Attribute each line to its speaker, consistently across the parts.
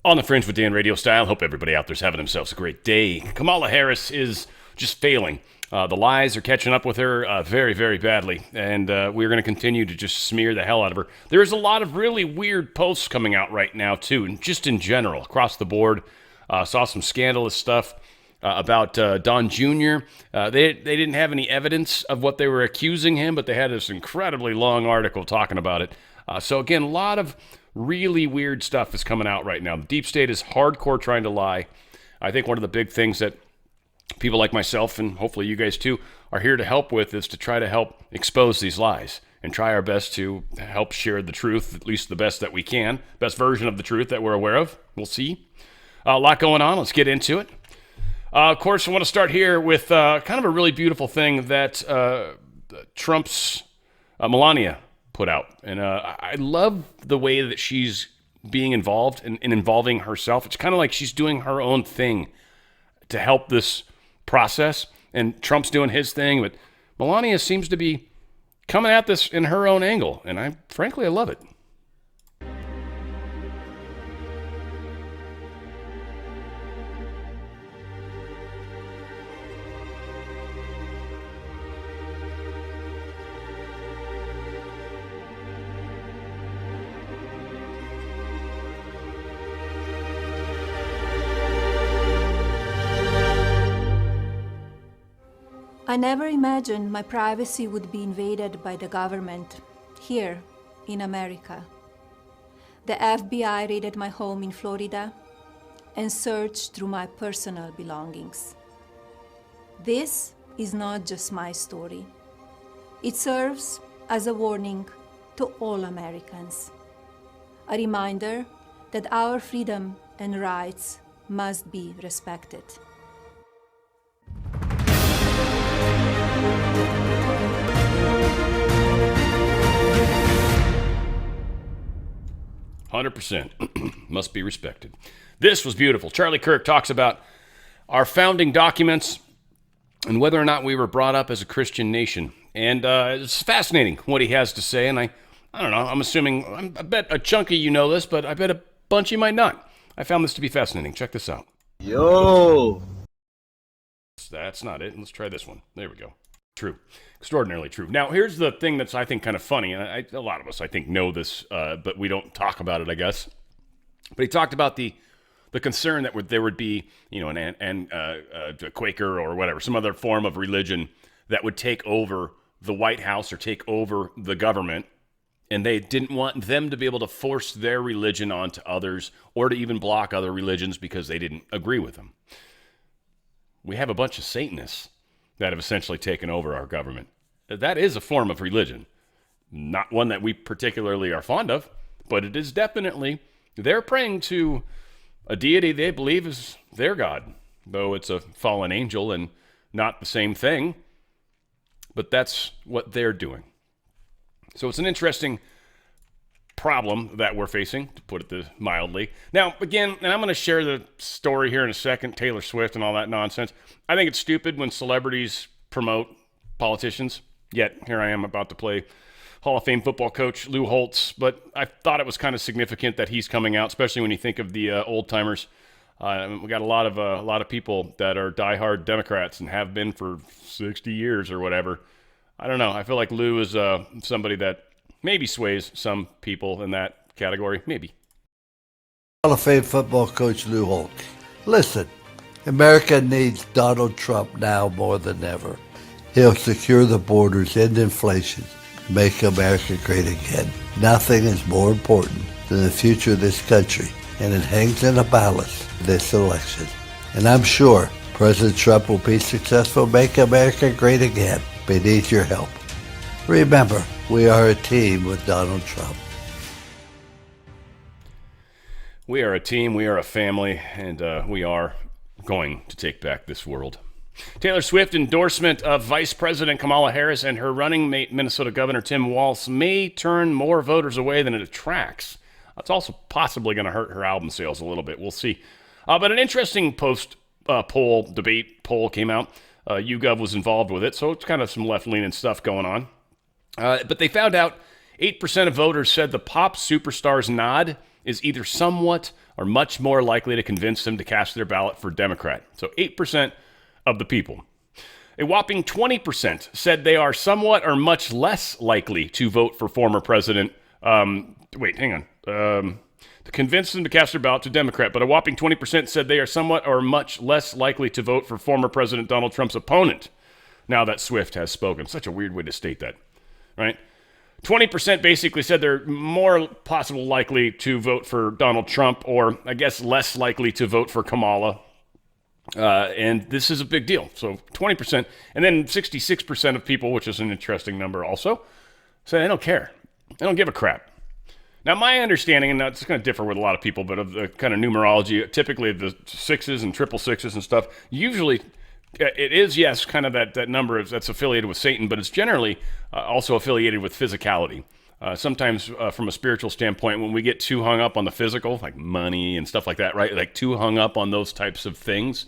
Speaker 1: On the Fringe with Dan Radio Style. Hope everybody out there's having themselves a great day. Kamala Harris is just failing. The lies are catching up with her very, very badly, and we're going to continue to just smear the hell out of her. There's a lot of really weird posts coming out right now, too, and just in general, across the board. Saw some scandalous stuff about Don Jr. They didn't have any evidence of what they were accusing him, but they had this incredibly long article talking about it. So again, a lot of really weird stuff is coming out right now. The deep state is hardcore trying to lie. I think one of the big things that people like myself, and hopefully you guys too, are here to help with is to try to help expose these lies and try our best to help share the truth, at least the best that we can, best version of the truth that we're aware of. We'll see. A lot going on. Let's get into it. Of course, I want to start here with kind of a really beautiful thing that Trump's Melania put out. And I love the way that she's being involved and involving herself. It's kind of like she's doing her own thing to help this process. And Trump's doing his thing, but Melania seems to be coming at this in her own angle. And frankly, I love it.
Speaker 2: 'I never imagined my privacy would be invaded by the government here in America. The FBI raided my home in Florida and searched through my personal belongings. This is not just my story. It serves as a warning to all Americans, a reminder that our freedom and rights must be respected.
Speaker 1: 100% must be respected. This was beautiful. Charlie Kirk talks about our founding documents and whether or not we were brought up as a Christian nation. And it's fascinating what he has to say. And I don't know, I'm assuming, I bet a chunk of you know this, but I bet a bunch of you might not. I found this to be fascinating. Check this out.
Speaker 3: Yo!
Speaker 1: That's not it. Let's try this one. There we go. True. Extraordinarily true. Now, here's the thing that's, I think, kind of funny. And a lot of us, I think, know this, but we don't talk about it, I guess. But he talked about the concern that there would be, you know, a Quaker or whatever, some other form of religion that would take over the White House or take over the government. And they didn't want them to be able to force their religion onto others or to even block other religions because they didn't agree with them. We have a bunch of Satanists that have essentially taken over our government. That is a form of religion. Not one that we particularly are fond of, but it is definitely, they're praying to a deity they believe is their God, though it's a fallen angel and not the same thing, but that's what they're doing. So it's an interesting problem that we're facing, to put it mildly. Now, again, and I'm going to share the story here in a second, Taylor Swift and all that nonsense. I think it's stupid when celebrities promote politicians, yet here I am about to play Hall of Fame football coach Lou Holtz, but I thought it was kind of significant that he's coming out, especially when you think of the old-timers. We got a lot of people that are diehard Democrats and have been for 60 years or whatever. I don't know. I feel like Lou is somebody that maybe sways some people in that category. Maybe.
Speaker 3: Hall of Fame football coach Lou Holtz. Listen, America needs Donald Trump now more than ever. He'll secure the borders, end inflation, make America great again. Nothing is more important than the future of this country, and it hangs in the balance this election. And I'm sure President Trump will be successful, make America great again. We need your help. Remember, we are a team with Donald Trump.
Speaker 1: We are a team, we are a family, and we are going to take back this world. Taylor Swift endorsement of Vice President Kamala Harris and her running mate, Minnesota Governor Tim Walz, may turn more voters away than it attracts. It's also possibly going to hurt her album sales a little bit. We'll see. But an interesting debate poll came out. YouGov was involved with it, so it's kind of some left-leaning stuff going on. But they found out 8% of voters said the pop superstar's nod is either somewhat are much more likely to convince them to cast their ballot for Democrat. So 8% of the people. A whopping 20% said they are somewhat or much less likely to vote for former President. To convince them to cast their ballot to Democrat, but a whopping 20% said they are somewhat or much less likely to vote for former President Donald Trump's opponent. Now that Swift has spoken. Such a weird way to state that, right? 20% basically said they're more possible likely to vote for Donald Trump, or I guess less likely to vote for Kamala. And this is a big deal. So 20%, and then 66% of people, which is an interesting number also, say they don't care. They don't give a crap. Now, my understanding, and that's going to differ with a lot of people, but of the kind of numerology, typically the sixes and triple sixes and stuff, usually it is, yes, kind of that number that's affiliated with Satan, but it's generally also affiliated with physicality. Sometimes from a spiritual standpoint, when we get too hung up on the physical, like money and stuff like that, right? Like too hung up on those types of things,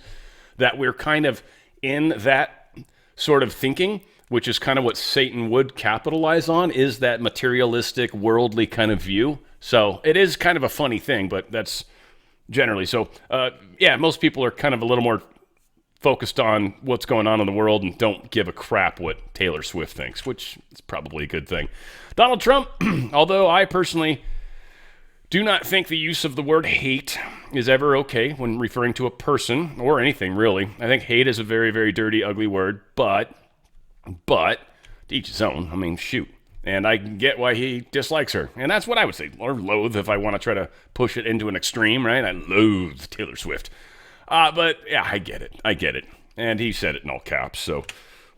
Speaker 1: that we're kind of in that sort of thinking, which is kind of what Satan would capitalize on, is that materialistic, worldly kind of view. So it is kind of a funny thing, but that's generally. So, most people are kind of a little more focused on what's going on in the world and don't give a crap what Taylor Swift thinks, which is probably a good thing. Donald Trump, although I personally do not think the use of the word hate is ever okay when referring to a person or anything, really. I think hate is a very, very dirty, ugly word, but to each his own. I mean, shoot. And I get why he dislikes her. And that's what I would say. Or loathe, if I want to try to push it into an extreme, right? I loathe Taylor Swift. But yeah, I get it. And he said it in all caps, so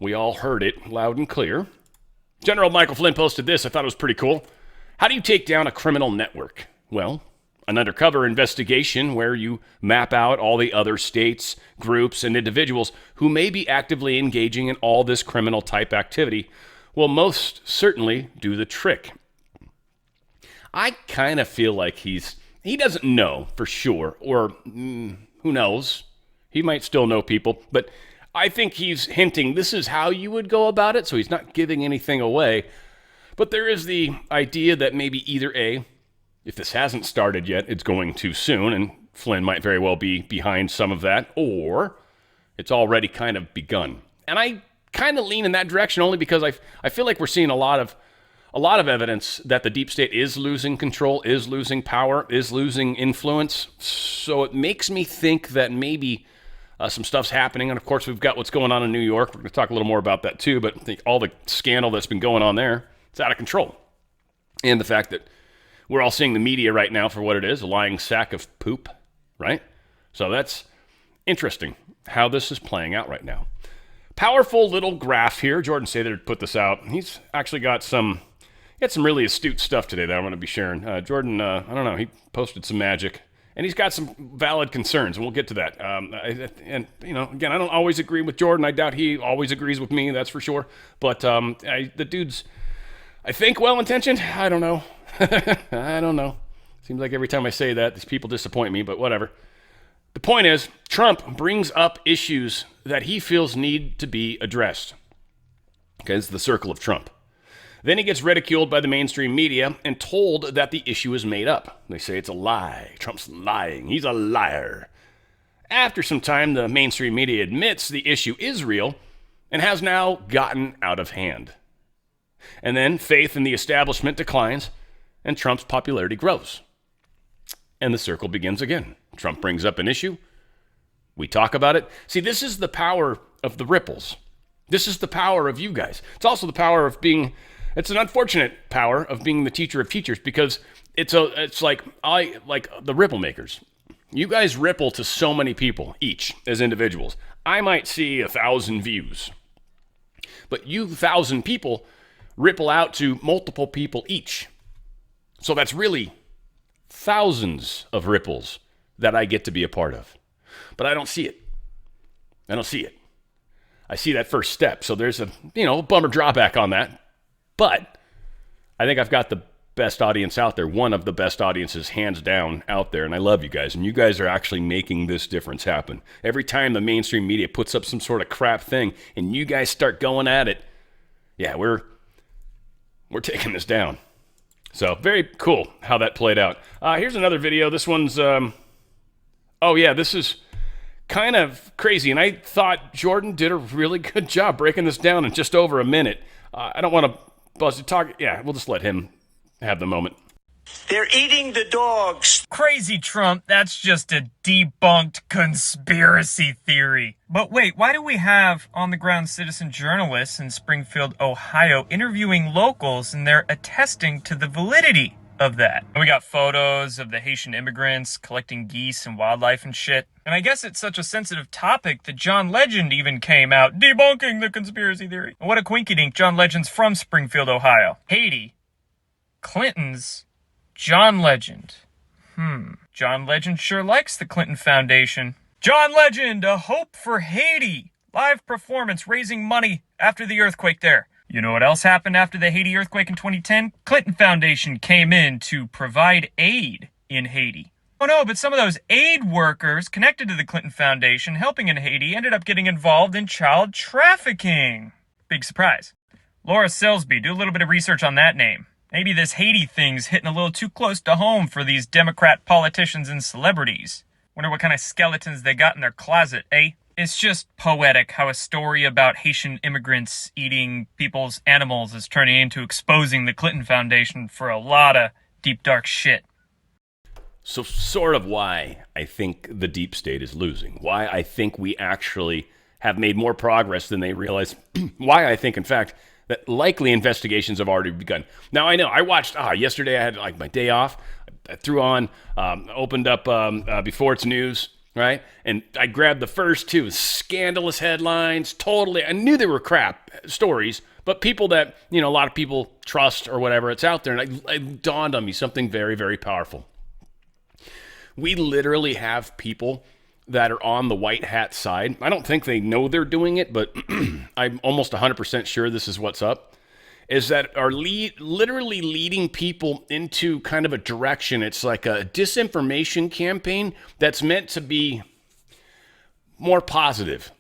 Speaker 1: we all heard it loud and clear. General Michael Flynn posted this. I thought it was pretty cool. How do you take down a criminal network? Well, an undercover investigation where you map out all the other states, groups, and individuals who may be actively engaging in all this criminal type activity will most certainly do the trick. I kind of feel like he doesn't know for sure, or who knows? He might still know people, but I think he's hinting this is how you would go about it, so he's not giving anything away. But there is the idea that maybe either A, if this hasn't started yet, it's going too soon, and Flynn might very well be behind some of that, or it's already kind of begun. And I kind of lean in that direction only because I feel like we're seeing a lot of evidence that the deep state is losing control, is losing power, is losing influence. So it makes me think that maybe some stuff's happening. And of course, we've got what's going on in New York. We're going to talk a little more about that too, but I think all the scandal that's been going on there, it's out of control. And the fact that we're all seeing the media right now for what it is, a lying sack of poop, right? So that's interesting how this is playing out right now. Powerful little graph here. Jordan Sather put this out. He's actually got some really astute stuff today that I want to be sharing. Jordan, I don't know, he posted some magic, and he's got some valid concerns, and we'll get to that. Again, I don't always agree with Jordan. I doubt he always agrees with me, that's for sure. But the dude's, I think, well-intentioned. I don't know. I don't know. Seems like every time I say that, these people disappoint me, but whatever. The point is, Trump brings up issues that he feels need to be addressed. Okay, it's the circle of Trump. Then he gets ridiculed by the mainstream media and told that the issue is made up. They say it's a lie. Trump's lying. He's a liar. After some time, the mainstream media admits the issue is real and has now gotten out of hand. And then faith in the establishment declines, and Trump's popularity grows. And the circle begins again. Trump brings up an issue. We talk about it. See, this is the power of the ripples. This is the power of you guys. It's also the power of it's an unfortunate power of being the teacher of teachers, because it's like the ripple makers. You guys ripple to so many people each as individuals. I might see 1,000 views, but you 1,000 people ripple out to multiple people each. So that's really thousands of ripples that I get to be a part of. But I don't see it. I see that first step. So there's a bummer drawback on that. But I think I've got the best audience out there, one of the best audiences hands down out there, and I love you guys. And you guys are actually making this difference happen. Every time the mainstream media puts up some sort of crap thing and you guys start going at it, yeah, we're taking this down. So very cool how that played out. Here's another video. This one's Oh, yeah, this is kind of crazy. And I thought Jordan did a really good job breaking this down in just over a minute. I don't want to buzz to talk. Yeah, we'll just let him have the moment.
Speaker 4: They're eating the dogs.
Speaker 5: Crazy, Trump. That's just a debunked conspiracy theory. But wait, why do we have on-the-ground citizen journalists in Springfield, Ohio, interviewing locals and they're attesting to the validity of that? And we got photos of the Haitian immigrants collecting geese and wildlife and shit. And I guess it's such a sensitive topic that John Legend even came out debunking the conspiracy theory. And what a quinkydink, John Legend's from Springfield, Ohio. Haiti. Clinton's John Legend. John Legend sure likes the Clinton Foundation. John Legend, a hope for Haiti. Live performance raising money after the earthquake there. You know what else happened after the Haiti earthquake in 2010? Clinton Foundation came in to provide aid in Haiti. Oh no, but some of those aid workers connected to the Clinton Foundation helping in Haiti ended up getting involved in child trafficking. Big surprise. Laura Selsby, do a little bit of research on that name. Maybe this Haiti thing's hitting a little too close to home for these Democrat politicians and celebrities. Wonder what kind of skeletons they got in their closet, eh? It's just poetic how a story about Haitian immigrants eating people's animals is turning into exposing the Clinton Foundation for a lot of deep, dark shit.
Speaker 1: So sort of why I think the deep state is losing. Why I think we actually have made more progress than they realize. Why I think, in fact, that likely investigations have already begun. Now, I know, I watched, yesterday I had like my day off. I threw on, opened up Before It's News, right? And I grabbed the first two scandalous headlines, totally. I knew they were crap stories, but people that, a lot of people trust or whatever, it's out there. And it dawned on me something very, very powerful. We literally have people that are on the white hat side. I don't think they know they're doing it, but I'm almost 100% sure this is what's up, is that are literally leading people into kind of a direction. It's like a disinformation campaign that's meant to be more positive.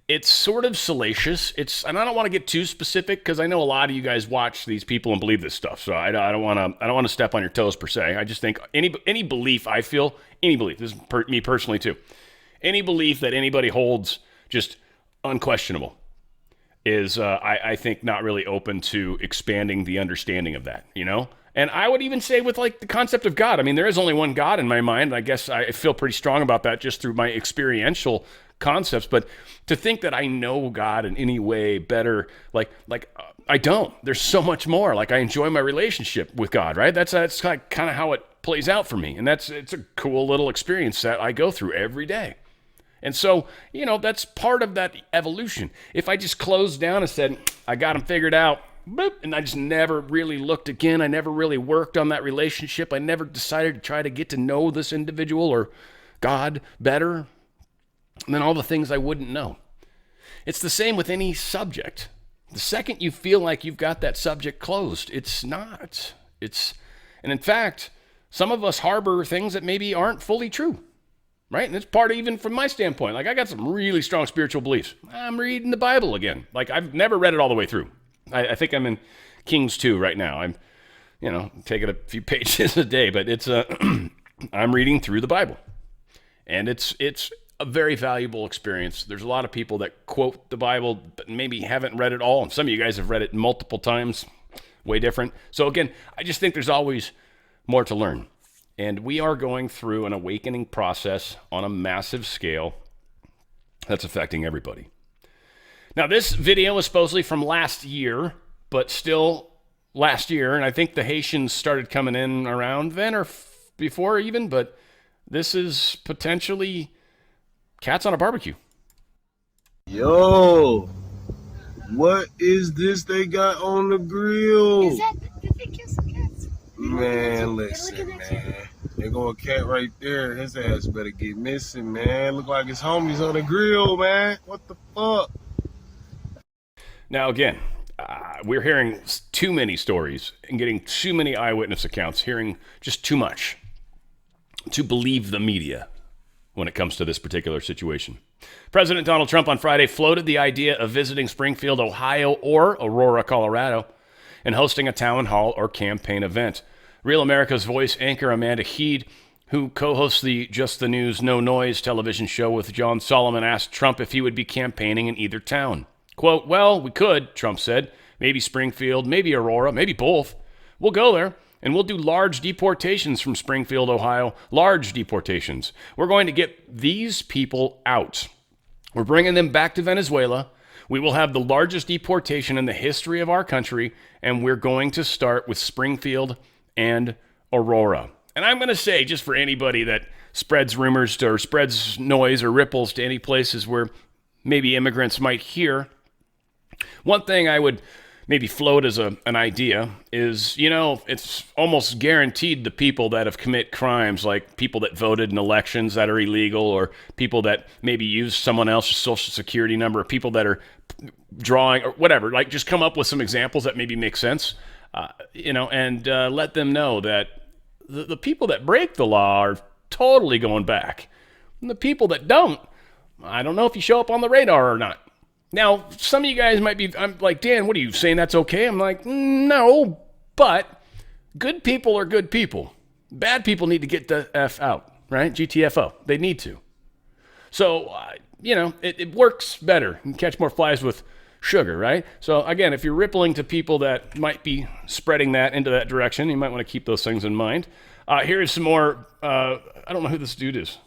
Speaker 1: It's sort of salacious. And I don't want to get too specific because I know a lot of you guys watch these people and believe this stuff. So I don't want to step on your toes per se. I just think any belief, this is me personally too, any belief that anybody holds just unquestionable is, I think, not really open to expanding the understanding of that, And I would even say with like the concept of God. I mean, there is only one God in my mind. I guess I feel pretty strong about that just through my experiential concepts. But to think that I know God in any way better, I don't. There's so much more. Like I enjoy my relationship with God, right? That's kind of how it plays out for me. And it's a cool little experience that I go through every day. And so, that's part of that evolution. If I just closed down and said, I got them figured out, boop, and I just never really looked again, I never really worked on that relationship, I never decided to try to get to know this individual or God better, then all the things I wouldn't know. It's the same with any subject. The second you feel like you've got that subject closed, it's not. And in fact, some of us harbor things that maybe aren't fully true. Right? And it's part of, even from my standpoint, like I got some really strong spiritual beliefs. I'm reading the Bible again. Like I've never read it all the way through. I think I'm in Kings 2 right now. I'm, taking a few pages a day, but it's I'm reading through the Bible. And it's a very valuable experience. There's a lot of people that quote the Bible, but maybe haven't read it all. And some of you guys have read it multiple times, way different. So again, I just think there's always more to learn. And we are going through an awakening process on a massive scale that's affecting everybody. Now, this video is supposedly from last year, but still last year. And I think the Haitians started coming in around then or before even, but this is potentially cats on a barbecue.
Speaker 6: Yo, what is this they got on the grill?
Speaker 7: Is that the thing kills some cats?
Speaker 6: Man, listen, man. There go a cat right there. His ass better get missing, man. Look like his homies on the grill, man. What the fuck?
Speaker 1: Now, again, we're hearing too many stories and getting too many eyewitness accounts, hearing just too much to believe the media when it comes to this particular situation. President Donald Trump on Friday floated the idea of visiting Springfield, Ohio, or Aurora, Colorado, and hosting a town hall or campaign event. Real America's Voice anchor Amanda Heed, who co-hosts the Just the News No Noise television show with John Solomon, asked Trump if he would be campaigning in either town. Quote, "Well, we could," Trump said. "Maybe Springfield, maybe Aurora, maybe both. We'll go there, and we'll do large deportations from Springfield, Ohio. Large deportations. We're going to get these people out. We're bringing them back to Venezuela. We will have the largest deportation in the history of our country, and we're going to start with Springfield and Aurora." And I'm going to say, just for anybody that spreads rumors or spreads noise or ripples to any places where maybe immigrants might hear, one thing I would maybe float as an idea is, it's almost guaranteed the people that have commit crimes, like people that voted in elections that are illegal, or people that maybe use someone else's social security number, or people that are drawing or whatever, like just come up with some examples that maybe make sense, and let them know that the people that break the law are totally going back. And the people that don't, I don't know if you show up on the radar or not. Now, some of you guys might be, I'm like, "Dan, what are you saying that's okay?" I'm like, no, but good people are good people. Bad people need to get the F out, right? GTFO. They need to. So, it works better. You can catch more flies with sugar, right? So, again, if you're rippling to people that might be spreading that into that direction, you might want to keep those things in mind. Here is some more, I don't know who this dude is.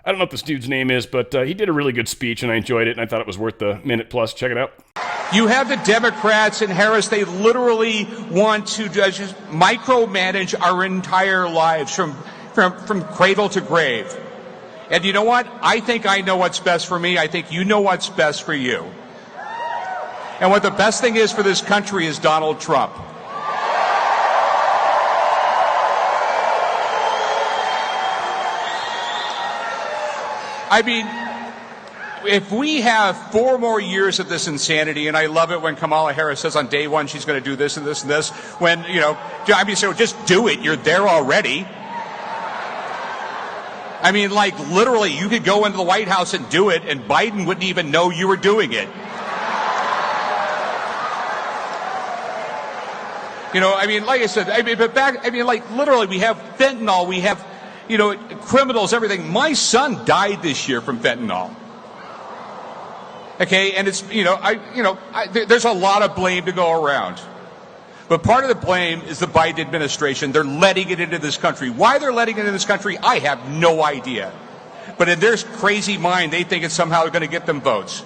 Speaker 1: I don't know what this dude's name is, but he did a really good speech, and I enjoyed it, and I thought it was worth the minute plus. Check it out.
Speaker 8: You have the Democrats and Harris. They literally want to just micromanage our entire lives from cradle to grave. And you know what? I think I know what's best for me. I think you know what's best for you. And what the best thing is for this country is Donald Trump. I mean, if we have 4 more years of this insanity, and I love it when Kamala Harris says on day one she's going to do this and this and this, when, so just do it. You're there already. I mean, like, literally, you could go into the White House and do it, and Biden wouldn't even know you were doing it. Like I said, literally, we have fentanyl, we have, criminals, everything. My son died this year from fentanyl. Okay, and it's, there's a lot of blame to go around. But part of the blame is the Biden administration. They're letting it into this country. Why they're letting it into this country, I have no idea. But in their crazy mind, they think it's somehow going to get them votes.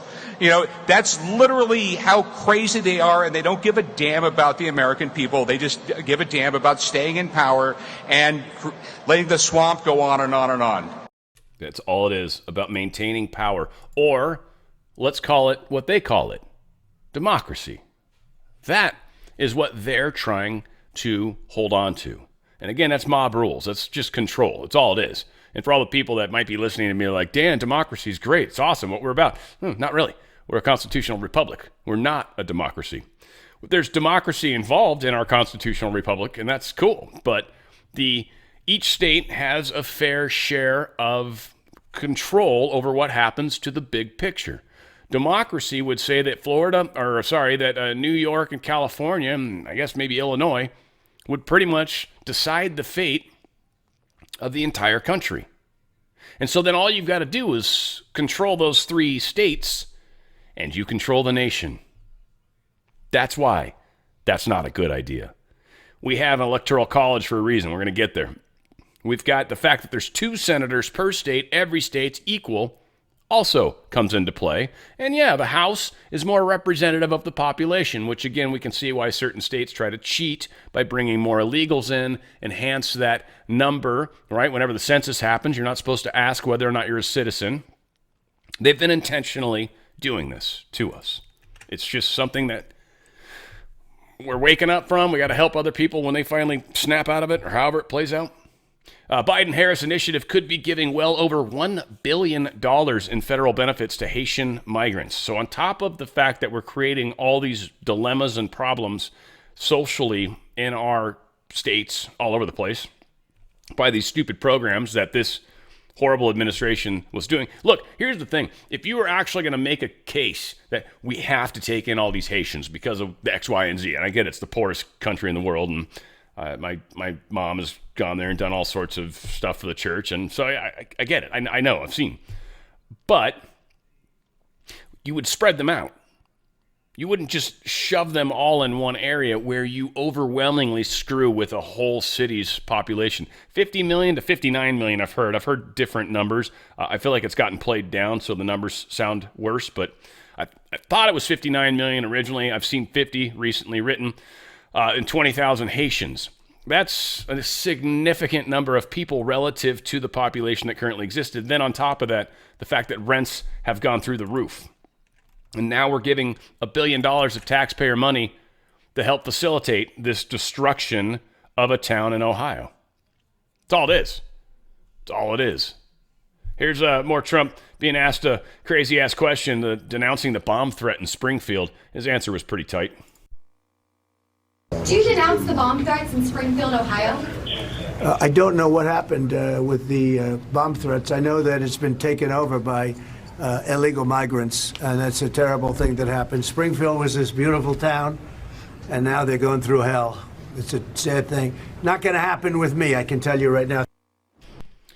Speaker 8: That's literally how crazy they are, and they don't give a damn about the American people. They just give a damn about staying in power and letting the swamp go on and on and on.
Speaker 1: That's all it is, about maintaining power. Or let's call it what they call it, democracy. That is what they're trying to hold on to. And again, that's mob rules. That's just control. It's all it is. And for all the people that might be listening to me like, "Dan, democracy is great. It's awesome. What we're about." Not really. We're a constitutional republic. We're not a democracy. There's democracy involved in our constitutional republic, and that's cool. But each state has a fair share of control over what happens to the big picture. Democracy would say that New York and California, and I guess maybe Illinois, would pretty much decide the fate of the entire country. And so then all you've got to do is control those 3 states, and you control the nation. That's why that's not a good idea. We have an electoral college for a reason. We're going to get there. We've got the fact that there's 2 senators per state. Every state's equal also comes into play. And yeah, the House is more representative of the population, which again, we can see why certain states try to cheat by bringing more illegals in, enhance that number, right? Whenever the census happens, you're not supposed to ask whether or not you're a citizen. They've been intentionally doing this to us. It's just something that we're waking up from. We got to help other people when they finally snap out of it, or however it plays out. Biden-Harris initiative could be giving well over $1 billion in federal benefits to Haitian migrants. So on top of the fact that we're creating all these dilemmas and problems socially in our states all over the place by these stupid programs that this horrible administration was doing. Look, here's the thing. If you were actually going to make a case that we have to take in all these Haitians because of the X, Y, and Z, and I get it's the poorest country in the world, and my mom is gone there and done all sorts of stuff for the church. And so I get it. I know, I've seen. But you would spread them out. You wouldn't just shove them all in one area where you overwhelmingly screw with a whole city's population. 50 million to 59 million, I've heard. I've heard different numbers. I feel like it's gotten played down, so the numbers sound worse. But I thought it was 59 million originally. I've seen 50 recently written, and 20,000 Haitians. That's a significant number of people relative to the population that currently existed. Then on top of that, the fact that rents have gone through the roof. And now we're giving $1 billion of taxpayer money to help facilitate this destruction of a town in Ohio. That's all it is. That's all it is. Here's more Trump being asked a crazy-ass question, denouncing the bomb threat in Springfield. His answer was pretty tight.
Speaker 9: Do you denounce the bomb threats in Springfield, Ohio?
Speaker 10: I don't know what happened with the bomb threats. I know that it's been taken over by illegal migrants, and that's a terrible thing that happened. Springfield was this beautiful town, and now they're going through hell. It's a sad thing. Not going to happen with me, I can tell you right now.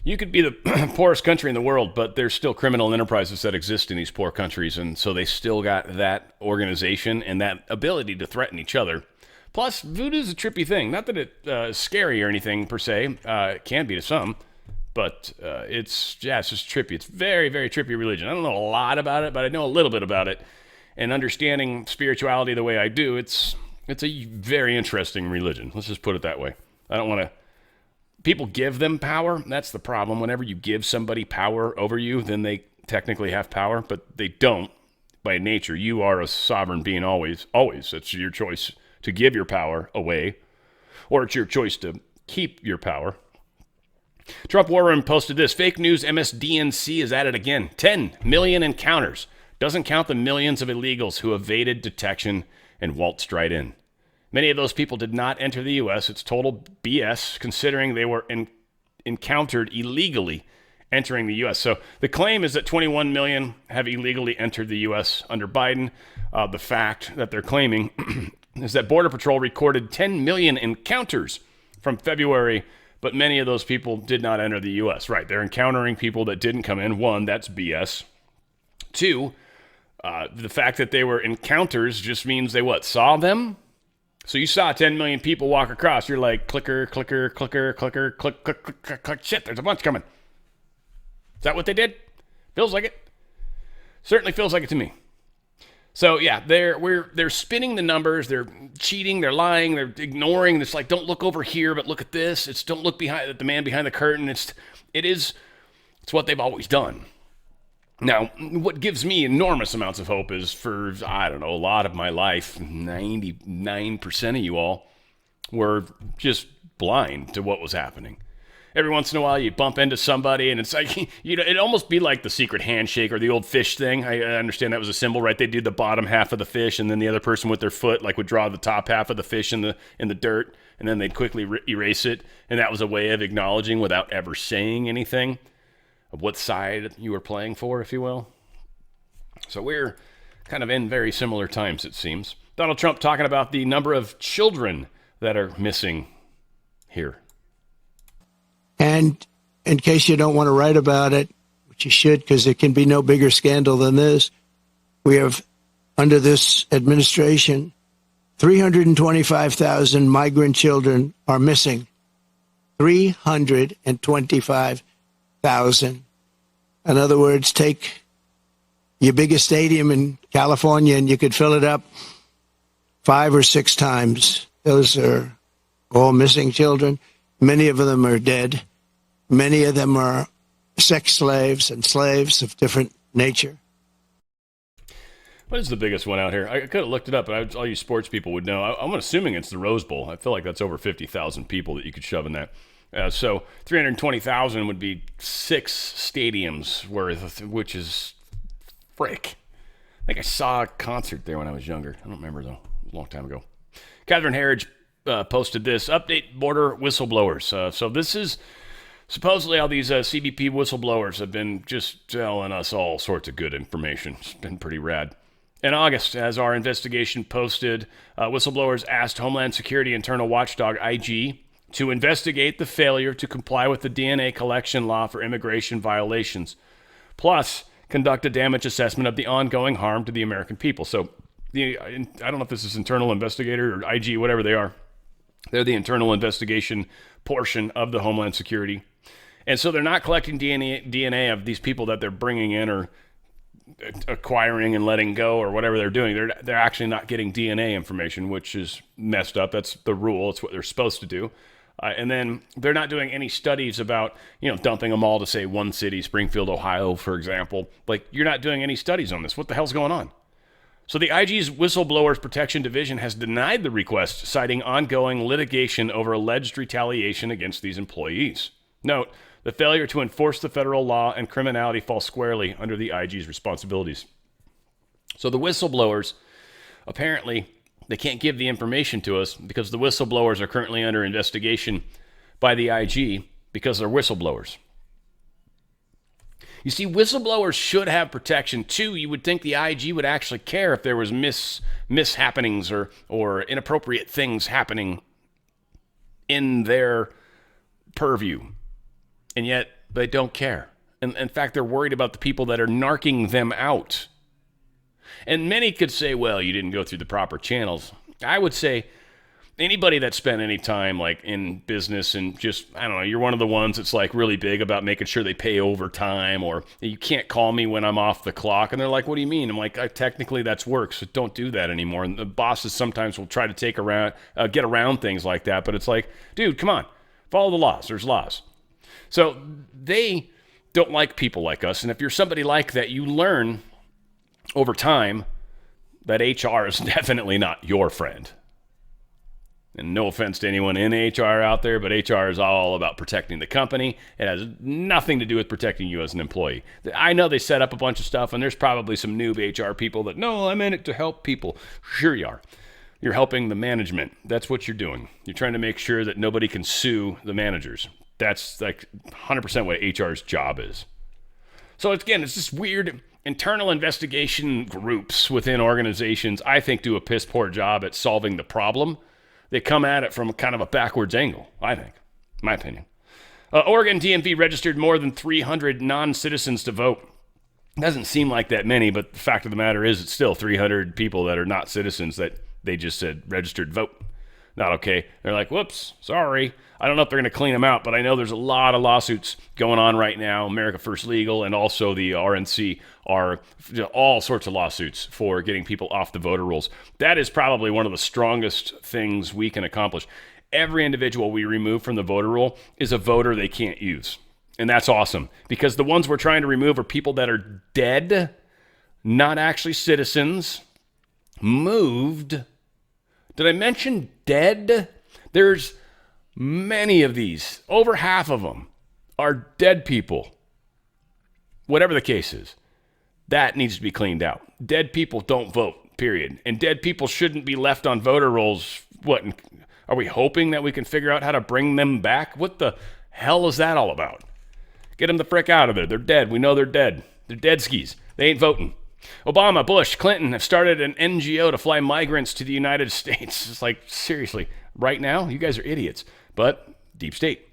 Speaker 1: You could be the poorest country in the world, but there's still criminal enterprises that exist in these poor countries, and so they still got that organization and that ability to threaten each other. Plus, voodoo's a trippy thing. Not that it's scary or anything per se. It can be to some. But it's just trippy. It's very, very trippy religion. I don't know a lot about it, but I know a little bit about it. And understanding spirituality the way I do, it's a very interesting religion. Let's just put it that way. I don't want to... People give them power. That's the problem. Whenever you give somebody power over you, then they technically have power, but they don't by nature. You are a sovereign being always, always. It's your choice to give your power away, or it's your choice to keep your power. Trump War Room posted this. Fake news MSDNC is at it again. 10 million encounters. Doesn't count the millions of illegals who evaded detection and waltzed right in. Many of those people did not enter the U.S. It's total BS, considering they were encountered illegally entering the U.S. So the claim is that 21 million have illegally entered the U.S. under Biden. The fact that they're claiming is that Border Patrol recorded 10 million encounters from February, but many of those people did not enter the U.S. Right, they're encountering people that didn't come in. One, that's BS. Two, the fact that they were encounters just means they saw them? So you saw 10 million people walk across. You're like, clicker, clicker, clicker, clicker, click, click, click, click, click. Shit, there's a bunch coming. Is that what they did? Feels like it. Certainly feels like it to me. So yeah, they're spinning the numbers, they're cheating, they're lying, they're ignoring. It's like, don't look over here, but look at this. It's don't look behind the man behind the curtain. It's what they've always done. Now, what gives me enormous amounts of hope is for, I don't know, a lot of my life, 99% of you all were just blind to what was happening. Every once in a while, you bump into somebody, and it's like, it'd almost be like the secret handshake or the old fish thing. I understand that was a symbol, right? They do the bottom half of the fish, and then the other person with their foot would draw the top half of the fish in the dirt, and then they'd quickly erase it. And that was a way of acknowledging without ever saying anything of what side you were playing for, if you will. So we're kind of in very similar times, it seems. Donald Trump talking about the number of children that are missing here.
Speaker 10: And in case you don't want to write about it, which you should, because it can be no bigger scandal than this, we have, under this administration, 325,000 migrant children are missing. 325,000. In other words, take your biggest stadium in California and you could fill it up 5 or 6 times. Those are all missing children. Many of them are dead. Many of them are sex slaves and slaves of different nature.
Speaker 1: What is the biggest one out here? I could have looked it up, but all you sports people would know. I'm assuming it's the Rose Bowl. I feel like that's over 50,000 people that you could shove in that. So 320,000 would be 6 stadiums worth, which is frick. I think I saw a concert there when I was younger. I don't remember, though. It was a long time ago. Catherine Herridge posted this. Update border whistleblowers. So this is supposedly all these CBP whistleblowers have been just telling us all sorts of good information. It's been pretty rad. In August, as our investigation posted, whistleblowers asked Homeland Security Internal Watchdog IG to investigate the failure to comply with the DNA collection law for immigration violations, plus conduct a damage assessment of the ongoing harm to the American people. So I don't know if this is internal investigator or IG, whatever they are. They're the internal investigation portion of the Homeland Security. And so they're not collecting DNA of these people that they're bringing in or acquiring and letting go or whatever they're doing. They're actually not getting DNA information, which is messed up. That's the rule. It's what they're supposed to do. And then they're not doing any studies about, dumping them all to, say, one city, Springfield, Ohio, for example. Like, you're not doing any studies on this. What the hell's going on? So the IG's Whistleblowers Protection Division has denied the request, citing ongoing litigation over alleged retaliation against these employees. Note, the failure to enforce the federal law and criminality falls squarely under the IG's responsibilities. So the whistleblowers, apparently, they can't give the information to us because the whistleblowers are currently under investigation by the IG because they're whistleblowers. You see, whistleblowers should have protection too. You would think the IG would actually care if there was mishappenings or inappropriate things happening in their purview. And yet they don't care. And in fact, they're worried about the people that are narking them out. And many could say, well, you didn't go through the proper channels. I would say anybody that spent any time like in business and just, I don't know, you're one of the ones that's like really big about making sure they pay overtime, or you can't call me when I'm off the clock. And they're like, what do you mean? I'm like, technically that's work, so don't do that anymore. And the bosses sometimes will try to get around things like that. But it's like, dude, come on, follow the laws. There's laws. So they don't like people like us. And if you're somebody like that, you learn over time that HR is definitely not your friend. And no offense to anyone in HR out there, but HR is all about protecting the company. It has nothing to do with protecting you as an employee. I know they set up a bunch of stuff, and there's probably some noob HR people that, no, I'm in it to help people. Sure you are. You're helping the management. That's what you're doing. You're trying to make sure that nobody can sue the managers. That's like 100% what HR's job is. So again, it's just weird internal investigation groups within organizations, I think, do a piss poor job at solving the problem. They come at it from kind of a backwards angle, I think, my opinion. Oregon DMV registered more than 300 non-citizens to vote. Doesn't seem like that many, but the fact of the matter is it's still 300 people that are not citizens that they just said registered vote. Not okay. They're like, whoops, sorry. I don't know if they're going to clean them out, but I know there's a lot of lawsuits going on right now. America First Legal and also the RNC are all sorts of lawsuits for getting people off the voter rolls. That is probably one of the strongest things we can accomplish. Every individual we remove from the voter roll is a voter they can't use. And that's awesome, because the ones we're trying to remove are people that are dead, not actually citizens, moved. Did I mention dead? There's many of these. Over half of them are dead people. Whatever the case is, that needs to be cleaned out. Dead people don't vote, period. And dead people shouldn't be left on voter rolls. What, are we hoping that we can figure out how to bring them back? What the hell is that all about? Get them the frick out of there. They're dead. We know they're dead. They're dead skis. They ain't voting. Obama, Bush, Clinton have started an NGO to fly migrants to the United States. It's like, seriously, right now? You guys are idiots. But deep state.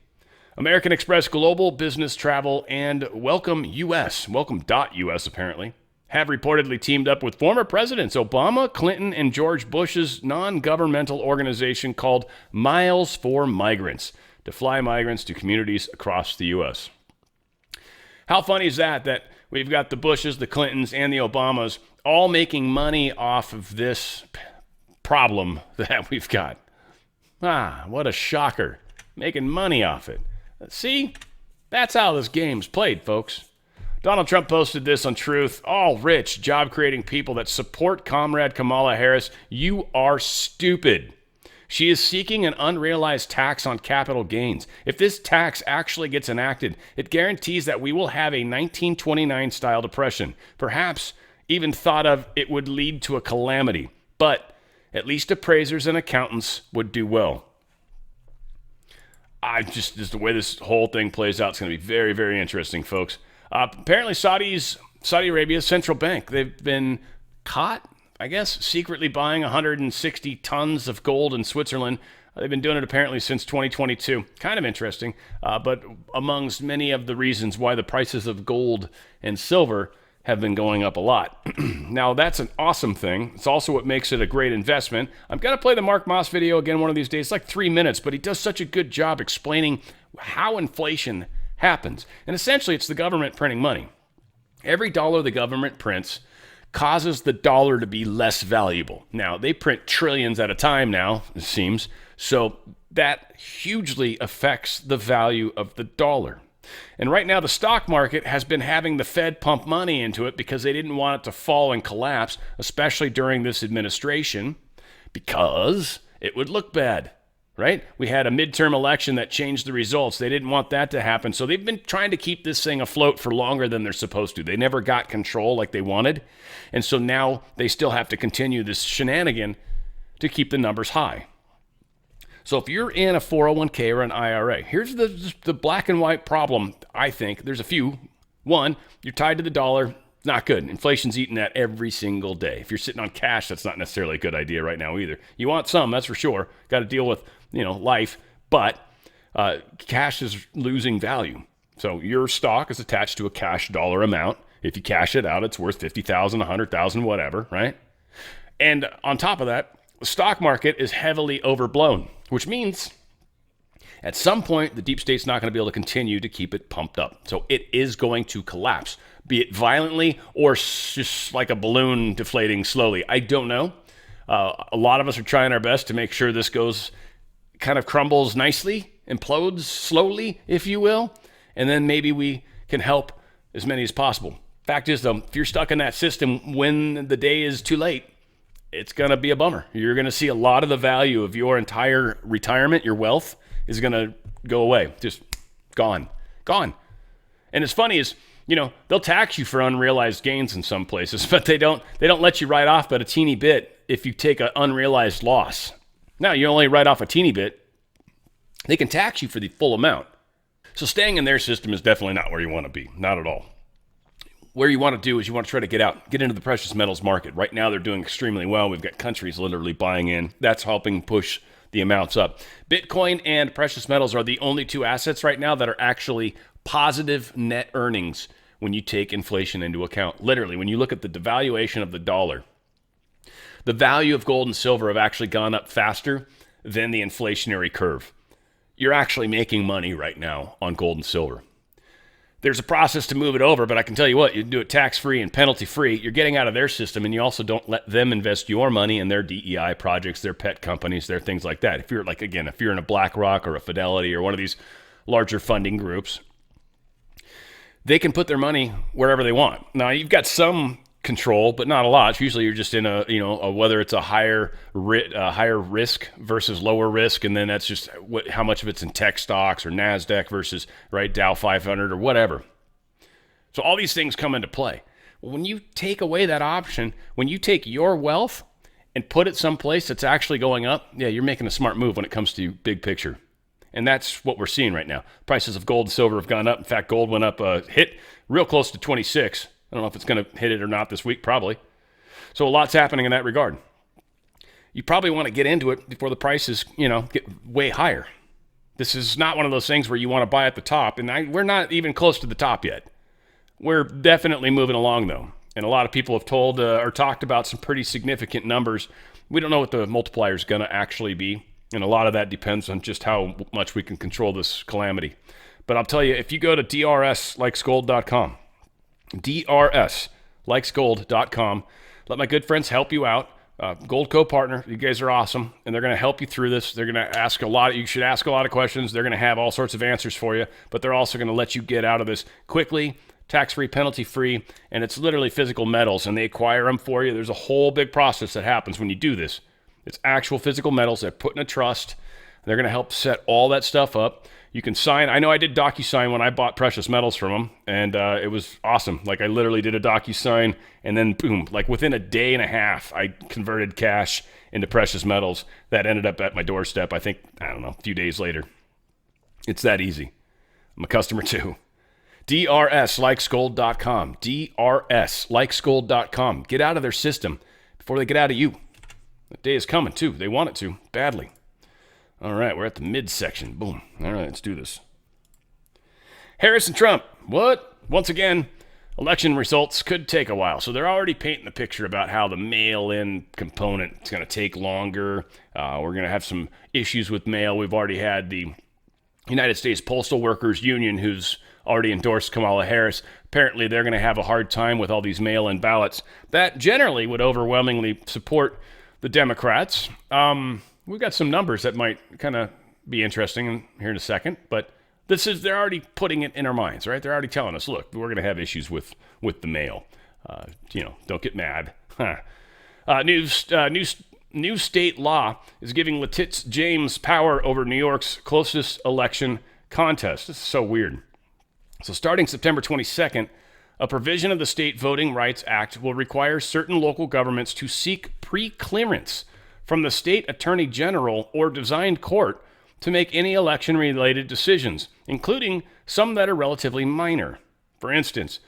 Speaker 1: American Express Global Business Travel and Welcome US, Welcome.us apparently, have reportedly teamed up with former presidents Obama, Clinton, and George Bush's non-governmental organization called Miles for Migrants to fly migrants to communities across the U.S. How funny is that we've got the Bushes, the Clintons, and the Obamas all making money off of this problem that we've got? Ah, what a shocker. Making money off it. See? That's how this game's played, folks. Donald Trump posted this on Truth. All rich, job-creating people that support Comrade Kamala Harris, you are stupid. She is seeking an unrealized tax on capital gains. If this tax actually gets enacted, it guarantees that we will have a 1929-style depression. Perhaps even thought of it would lead to a calamity. But at least appraisers and accountants would do well. Just the way this whole thing plays out, it's going to be very, very interesting, folks. Apparently Saudi Arabia's central bank, they've been caught, I guess, secretly buying 160 tons of gold in Switzerland They've been doing it apparently since 2022. Kind of interesting, but amongst many of the reasons why the prices of gold and silver have been going up a lot. Now, that's an awesome thing. It's also what makes it a great investment. I'm going to play the Mark Moss video again one of these days. It's like 3 minutes, but he does such a good job explaining how inflation happens. And essentially, it's the government printing money. Every dollar the government prints causes the dollar to be less valuable. Now, they print trillions at a time now, it seems, so that hugely affects the value of the dollar. And right now, the stock market has been having the Fed pump money into it because they didn't want it to fall and collapse, especially during this administration, because it would look bad, right? We had a midterm election that changed the results. They didn't want that to happen. So they've been trying to keep this thing afloat for longer than they're supposed to. They never got control like they wanted. And so now they still have to continue this shenanigan to keep the numbers high. So if you're in a 401k or an IRA, here's the black and white problem, I think. There's a few. One, you're tied to the dollar. Not good. Inflation's eating that every single day. If you're sitting on cash, that's not necessarily a good idea right now either. You want some, that's for sure. Got to deal with, life. But cash is losing value. So your stock is attached to a cash dollar amount. If you cash it out, it's worth $50,000, $100,000, whatever, right? And on top of that, the stock market is heavily overblown, which means at some point, the deep state's not going to be able to continue to keep it pumped up. So it is going to collapse, be it violently or just like a balloon deflating slowly. I don't know. A lot of us are trying our best to make sure this kind of crumbles nicely, implodes slowly, if you will, and then maybe we can help as many as possible. Fact is, though, if you're stuck in that system when the day is too late, it's going to be a bummer. You're going to see a lot of the value of your entire retirement, your wealth, is going to go away. Just gone. And it's funny is, they'll tax you for unrealized gains in some places, but they don't let you write off but a teeny bit if you take an unrealized loss. Now, you only write off a teeny bit. They can tax you for the full amount. So staying in their system is definitely not where you want to be. Not at all. Where you want to do is you want to try to get into the precious metals market. Right now, they're doing extremely well. We've got countries literally buying in. That's helping push the amounts up. Bitcoin and precious metals are the only two assets right now that are actually positive net earnings when you take inflation into account. Literally, when you look at the devaluation of the dollar, the value of gold and silver have actually gone up faster than the inflationary curve. You're actually making money right now on gold and silver. There's a process to move it over, but I can tell you what, you do it tax-free and penalty-free. You're getting out of their system, and you also don't let them invest your money in their DEI projects, their pet companies, their things like that. If you're in a BlackRock or a Fidelity or one of these larger funding groups, they can put their money wherever they want. Now, you've got some control, but not a lot. Usually you're just in whether it's a higher risk versus lower risk, and then that's just how much of it's in tech stocks or NASDAQ versus Dow 500 or whatever. So all these things come into play. When you take away that option, when you take your wealth and put it someplace that's actually going up, yeah, you're making a smart move when it comes to big picture. And that's what we're seeing right now. Prices of gold and silver have gone up. In fact, gold went up, hit real close to 26. I don't know if it's going to hit it or not this week, probably. So a lot's happening in that regard. You probably want to get into it before the prices, get way higher. This is not one of those things where you want to buy at the top, and we're not even close to the top yet. We're definitely moving along, though. And a lot of people have told or talked about some pretty significant numbers. We don't know what the multiplier is going to actually be, and a lot of that depends on just how much we can control this calamity. But I'll tell you, if you go to drslikesgold.com, drslikesgold.com. Let my good friends help you out. Gold Co-Partner, you guys are awesome, and they're going to help you through this. They're going to ask you should ask a lot of questions. They're going to have all sorts of answers for you, but they're also going to let you get out of this quickly, tax-free, penalty-free, and it's literally physical metals, and they acquire them for you. There's a whole big process that happens when you do this. It's actual physical metals. They're put in a trust. They're going to help set all that stuff up. You can sign. I know I did DocuSign when I bought precious metals from them, and it was awesome. I literally did a DocuSign, and then boom, within a day and a half, I converted cash into precious metals. That ended up at my doorstep, a few days later. It's that easy. I'm a customer too. drslikesgold.com. drslikesgold.com. Get out of their system before they get out of you. That day is coming too. They want it to badly. All right, we're at the midsection. Boom. All right, let's do this. Harris and Trump. What? Once again, election results could take a while. So they're already painting the picture about how the mail-in component is going to take longer. We're going to have some issues with mail. We've already had the United States Postal Workers Union, who's already endorsed Kamala Harris. Apparently, they're going to have a hard time with all these mail-in ballots that generally would overwhelmingly support the Democrats. We've got some numbers that might kind of be interesting here in a second, but they're already putting it in our minds, right? They're already telling us, look, we're going to have issues with the mail. Don't get mad. New state law is giving Letitia James power over New York's closest election contest. This is so weird. So starting September 22nd, a provision of the State Voting Rights Act will require certain local governments to seek pre-clearance from the state attorney general or design court to make any election-related decisions, including some that are relatively minor. For instance,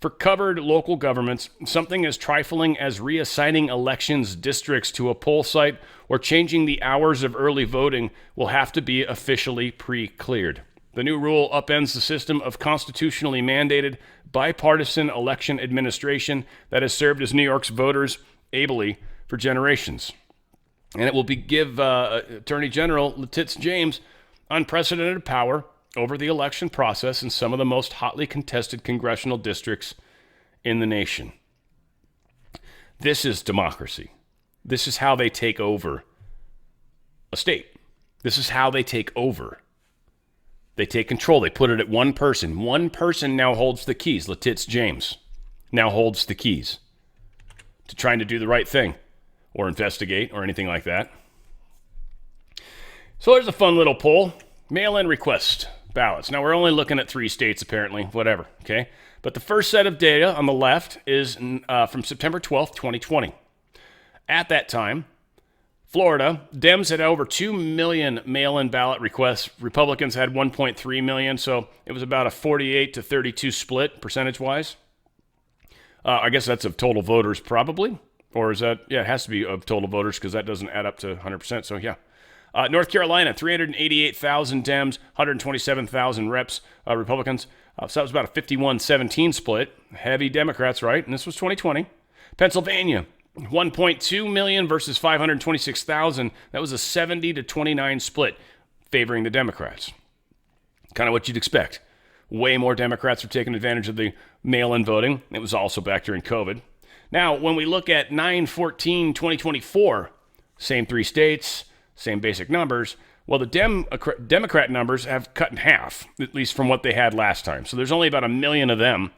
Speaker 1: for covered local governments, something as trifling as reassigning elections districts to a poll site or changing the hours of early voting will have to be officially pre-cleared. The new rule upends the system of constitutionally mandated bipartisan election administration that has served as New York's voters ably for generations. And it will give Attorney General Letitia James unprecedented power over the election process in some of the most hotly contested congressional districts in the nation. This is democracy. This is how they take over a state. This is how they take over. They take control. They put it at one person. One person now holds the keys. Letitia James now holds the keys to trying to do the right thing or investigate or anything like that. So there's a fun little poll. Mail-in request ballots. Now, we're only looking at 3 states, apparently. Whatever, okay? But the first set of data on the left is from September 12th, 2020. At that time, Florida, Dems had over 2 million mail-in ballot requests. Republicans had 1.3 million, so it was about a 48 to 32 split, percentage-wise. I guess that's of total voters, probably. Or is that, yeah, it has to be of total voters because that doesn't add up to 100%, so yeah. North Carolina, 388,000 Dems, 127,000 reps, Republicans. So that was about a 51-17 split. Heavy Democrats, right? And this was 2020. Pennsylvania, 1.2 million versus 526,000. That was a 70 to 29 split favoring the Democrats. Kind of what you'd expect. Way more Democrats are taking advantage of the mail-in voting. It was also back during COVID. Now, when we look at 9/14/2024, same 3 states, same basic numbers, well, the Democrat numbers have cut in half, at least from what they had last time. So there's only about 1 million of them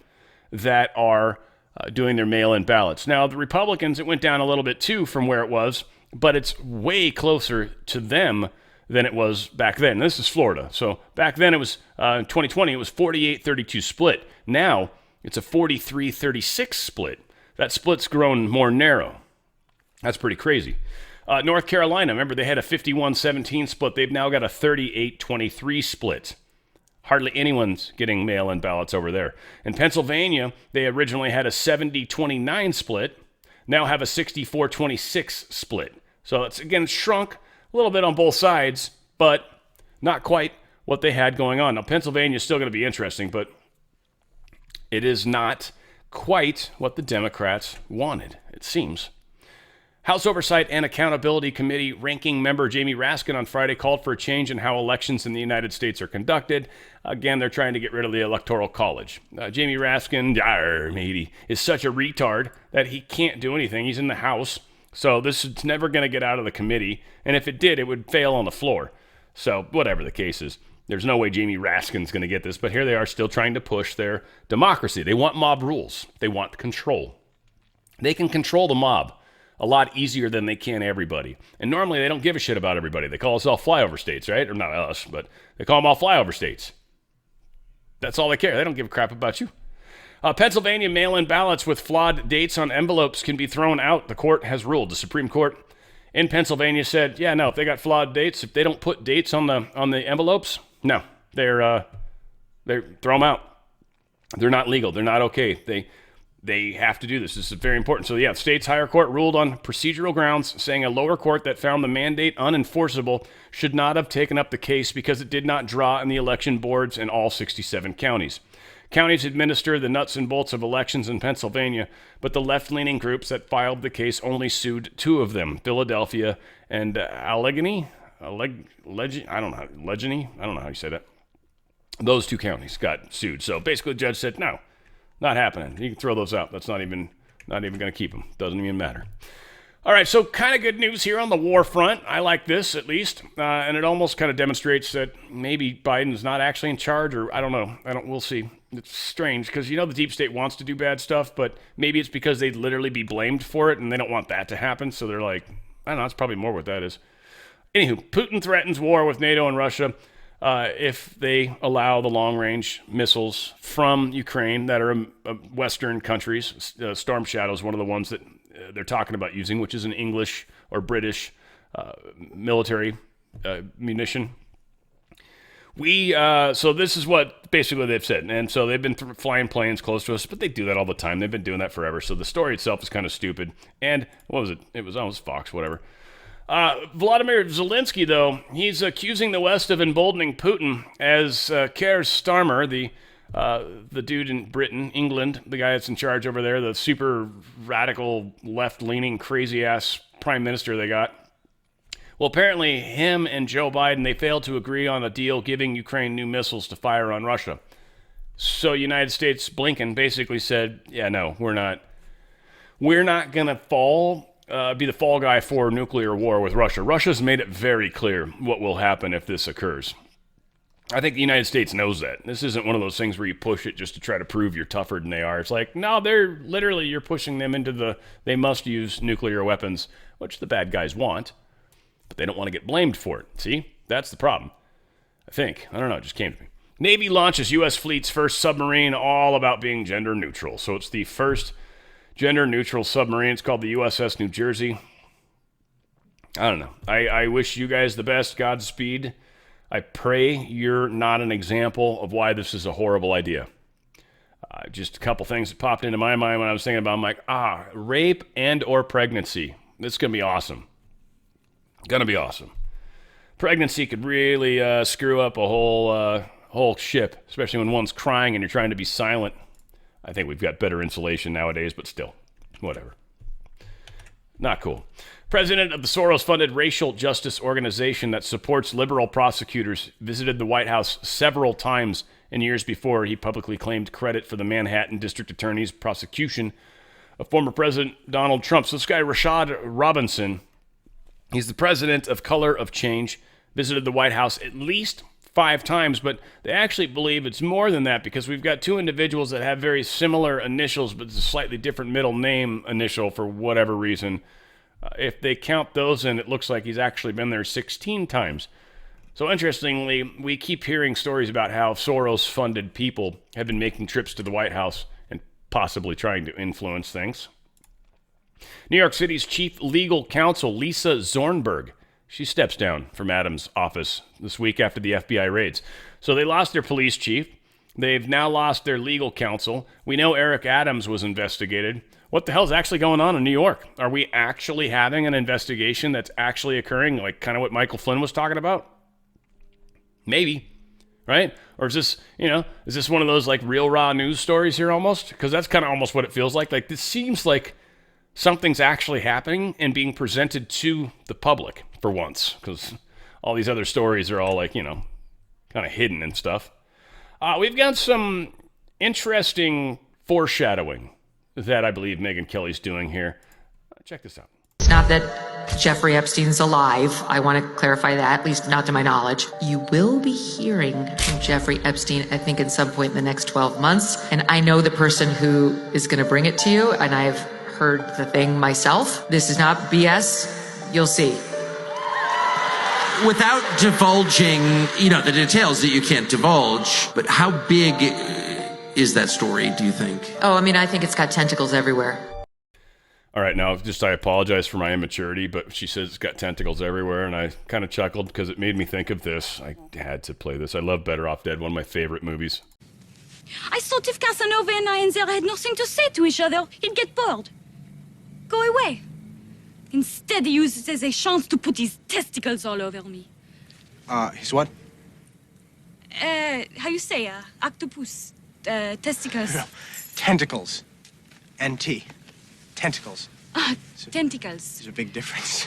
Speaker 1: that are doing their mail-in ballots. Now, the Republicans, it went down a little bit too from where it was, but it's way closer to them than it was back then. This is Florida. So back then it was, in 2020, it was 48-32 split. Now it's a 43-36 split. That split's grown more narrow. That's pretty crazy. North Carolina, remember they had a 51-17 split. They've now got a 38-23 split. Hardly anyone's getting mail-in ballots over there. In Pennsylvania, they originally had a 70-29 split, now have a 64-26 split. So it's, again, shrunk a little bit on both sides, but not quite what they had going on. Now, Pennsylvania's still going to be interesting, but it is not quite what the Democrats wanted, it seems. House Oversight and Accountability Committee ranking member Jamie Raskin on Friday called for a change in how elections in the United States are conducted. Again, they're trying to get rid of the Electoral College. Jamie Raskin, matey, is such a retard that he can't do anything. He's in the House, so this is never going to get out of the committee. And if it did, it would fail on the floor. So whatever the case is, there's no way Jamie Raskin's going to get this. But here they are still trying to push their democracy. They want mob rules. They want control. They can control the mob a lot easier than they can everybody. And normally they don't give a shit about everybody. They call us all flyover states, right? Or not us, but they call them all flyover states. That's all they care. They don't give a crap about you. Pennsylvania mail-in ballots with flawed dates on envelopes can be thrown out. The court has ruled. The Supreme Court in Pennsylvania said, yeah, no, if they got flawed dates, if they don't put dates on the envelopes, no, they throw them out. They're not legal. They're not okay. They have to do this. This is very important. So, yeah, the state's higher court ruled on procedural grounds, saying a lower court that found the mandate unenforceable should not have taken up the case because it did not draw in the election boards in all 67 counties. Counties administer the nuts and bolts of elections in Pennsylvania, but the left-leaning groups that filed the case only sued 2 of them, Philadelphia and Allegheny. I don't know how you say that. Those 2 counties got sued. So basically the judge said, no, not happening. You can throw those out. That's not even going to keep them. Doesn't even matter. All right, so kind of good news here on the war front. I like this, at least. And it almost kind of demonstrates that maybe Biden's not actually in charge, or I don't know. We'll see. It's strange because, the deep state wants to do bad stuff, but maybe it's because they'd literally be blamed for it, and they don't want that to happen. So they're like, I don't know, that's probably more what that is. Anywho, Putin threatens war with NATO and Russia if they allow the long-range missiles from Ukraine that are Western countries. Storm Shadow is one of the ones that they're talking about using, which is an English or British military munition. So this is what basically they've said. And so they've been flying planes close to us, but they do that all the time. They've been doing that forever. So the story itself is kind of stupid. And what was it? It was almost Fox, whatever. Vladimir Zelensky, though, he's accusing the West of emboldening Putin as Keir Starmer, the dude in Britain, England, the guy that's in charge over there, the super radical, left-leaning, crazy-ass prime minister they got. Well, apparently him and Joe Biden, they failed to agree on a deal giving Ukraine new missiles to fire on Russia. So United States Blinken basically said, yeah, no, we're not going to be the fall guy for nuclear war with Russia. Russia's made it very clear what will happen if this occurs. I think the United States knows that. This isn't one of those things where you push it just to try to prove you're tougher than they are. It's like, no, you're pushing them into they must use nuclear weapons, which the bad guys want, but they don't want to get blamed for it. See? That's the problem. I think. I don't know. It just came to me. Navy launches U.S. fleet's first submarine, all about being gender neutral. So it's the first gender neutral submarine. It's called the USS New Jersey. I don't know. I wish you guys the best. Godspeed. I pray you're not an example of why this is a horrible idea. Just a couple things that popped into my mind when I was thinking about it. I'm like, rape and or pregnancy. This is going to be awesome. Going to be awesome. Pregnancy could really screw up a whole ship, especially when one's crying and you're trying to be silent. I think we've got better insulation nowadays, but still, whatever. Not cool. President of the Soros-funded racial justice organization that supports liberal prosecutors visited the White House several times in years before he publicly claimed credit for the Manhattan District Attorney's prosecution of former President Donald Trump. So this guy, Rashad Robinson, he's the president of Color of Change, visited the White House at least 5 times, but they actually believe it's more than that because we've got 2 individuals that have very similar initials, but it's a slightly different middle name initial for whatever reason. If they count those in, it looks like he's actually been there 16 times. So interestingly, we keep hearing stories about how Soros-funded people have been making trips to the White House and possibly trying to influence things. New York City's chief legal counsel, Lisa Zornberg, she steps down from Adams' office this week after the FBI raids. So they lost their police chief. They've now lost their legal counsel. We know Eric Adams was investigated. What the hell's actually going on in New York? Are we actually having an investigation that's actually occurring, like kind of what Michael Flynn was talking about? Maybe, right? Or is this one of those like real raw news stories here almost? Because that's kind of almost what it feels like. Like this seems like something's actually happening and being presented to the public for once, because all these other stories are all like, kind of hidden and stuff. We've got some interesting foreshadowing that I believe Megyn Kelly's doing here. Check this out.
Speaker 11: It's not that Jeffrey Epstein's alive. I want to clarify that, at least not to my knowledge. You will be hearing from Jeffrey Epstein, I think, at some point in the next 12 months. And I know the person who is going to bring it to you, and I've heard the thing myself. This is not BS. You'll see.
Speaker 12: Without divulging, the details that you can't divulge, but how big is that story, do you think?
Speaker 11: Oh, I think it's got tentacles everywhere.
Speaker 1: All right, now, I apologize for my immaturity, but she says it's got tentacles everywhere, and I kind of chuckled because it made me think of this. I had to play this. I love Better Off Dead, one of my favorite movies.
Speaker 7: I thought if Casanova and I and there had nothing to say to each other, he'd get bored. Go away. Instead, he uses it as a chance to put his testicles all over me.
Speaker 13: His what?
Speaker 7: How you say, octopus, testicles.
Speaker 13: No. Tentacles. NT. Tentacles.
Speaker 7: Tentacles.
Speaker 13: There's a big difference.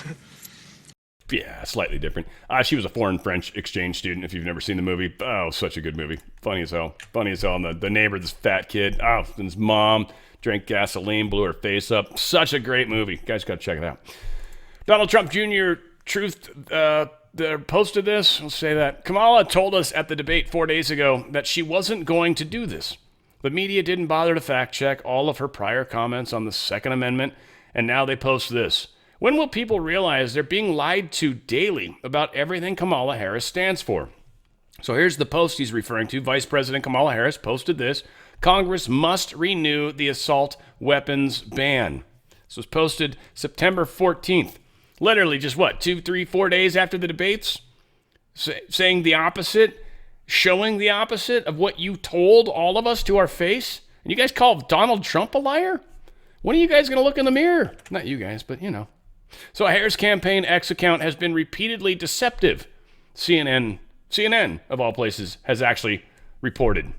Speaker 1: Yeah, slightly different. She was a foreign French exchange student, if you've never seen the movie. Oh, such a good movie. Funny as hell. Funny as hell. And the neighbor, this fat kid, and his mom drank gasoline, blew her face up. Such a great movie. You guys got to check it out. Donald Trump Jr. Truth posted this. I'll say that. Kamala told us at the debate 4 days ago that she wasn't going to do this. The media didn't bother to fact check all of her prior comments on the Second Amendment, and now they post this. When will people realize they're being lied to daily about everything Kamala Harris stands for? So here's the post he's referring to. Vice President Kamala Harris posted this. Congress must renew the assault weapons ban. This was posted September 14th. Literally just 2, 3, 4 days after the debates? Saying the opposite, showing the opposite of what you told all of us to our face? And you guys call Donald Trump a liar? When are you guys going to look in the mirror? Not you guys, but you know. So a Harris campaign X account has been repeatedly deceptive. CNN of all places, has actually reported.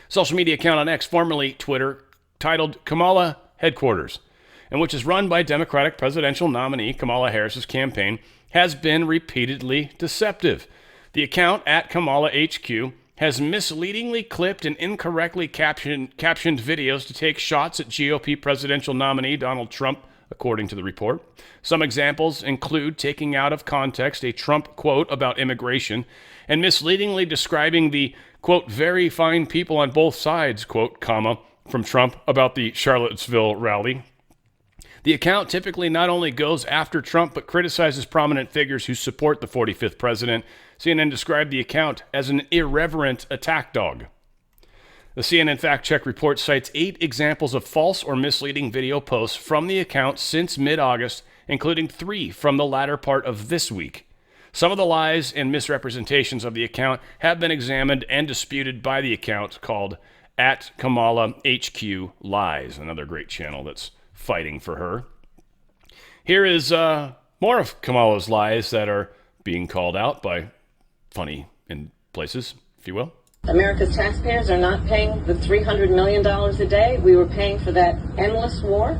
Speaker 1: Social media account on X, formerly Twitter, titled Kamala Headquarters, and which is run by Democratic presidential nominee Kamala Harris's campaign, has been repeatedly deceptive. The account at Kamala HQ has misleadingly clipped and incorrectly captioned videos to take shots at GOP presidential nominee Donald Trump, according to the report. Some examples include taking out of context a Trump quote about immigration and misleadingly describing the, quote, very fine people on both sides, quote, comma, from Trump about the Charlottesville rally. The account typically not only goes after Trump, but criticizes prominent figures who support the 45th president. CNN described the account as an irreverent attack dog. The CNN Fact Check report cites 8 examples of false or misleading video posts from the account since mid-August, including 3 from the latter part of this week. Some of the lies and misrepresentations of the account have been examined and disputed by the account called at Kamala HQ Lies, another great channel that's fighting for her. Here is more of Kamala's lies that are being called out by funny in places, if you will.
Speaker 14: America's taxpayers are not paying the $300 million a day we were paying for that endless war.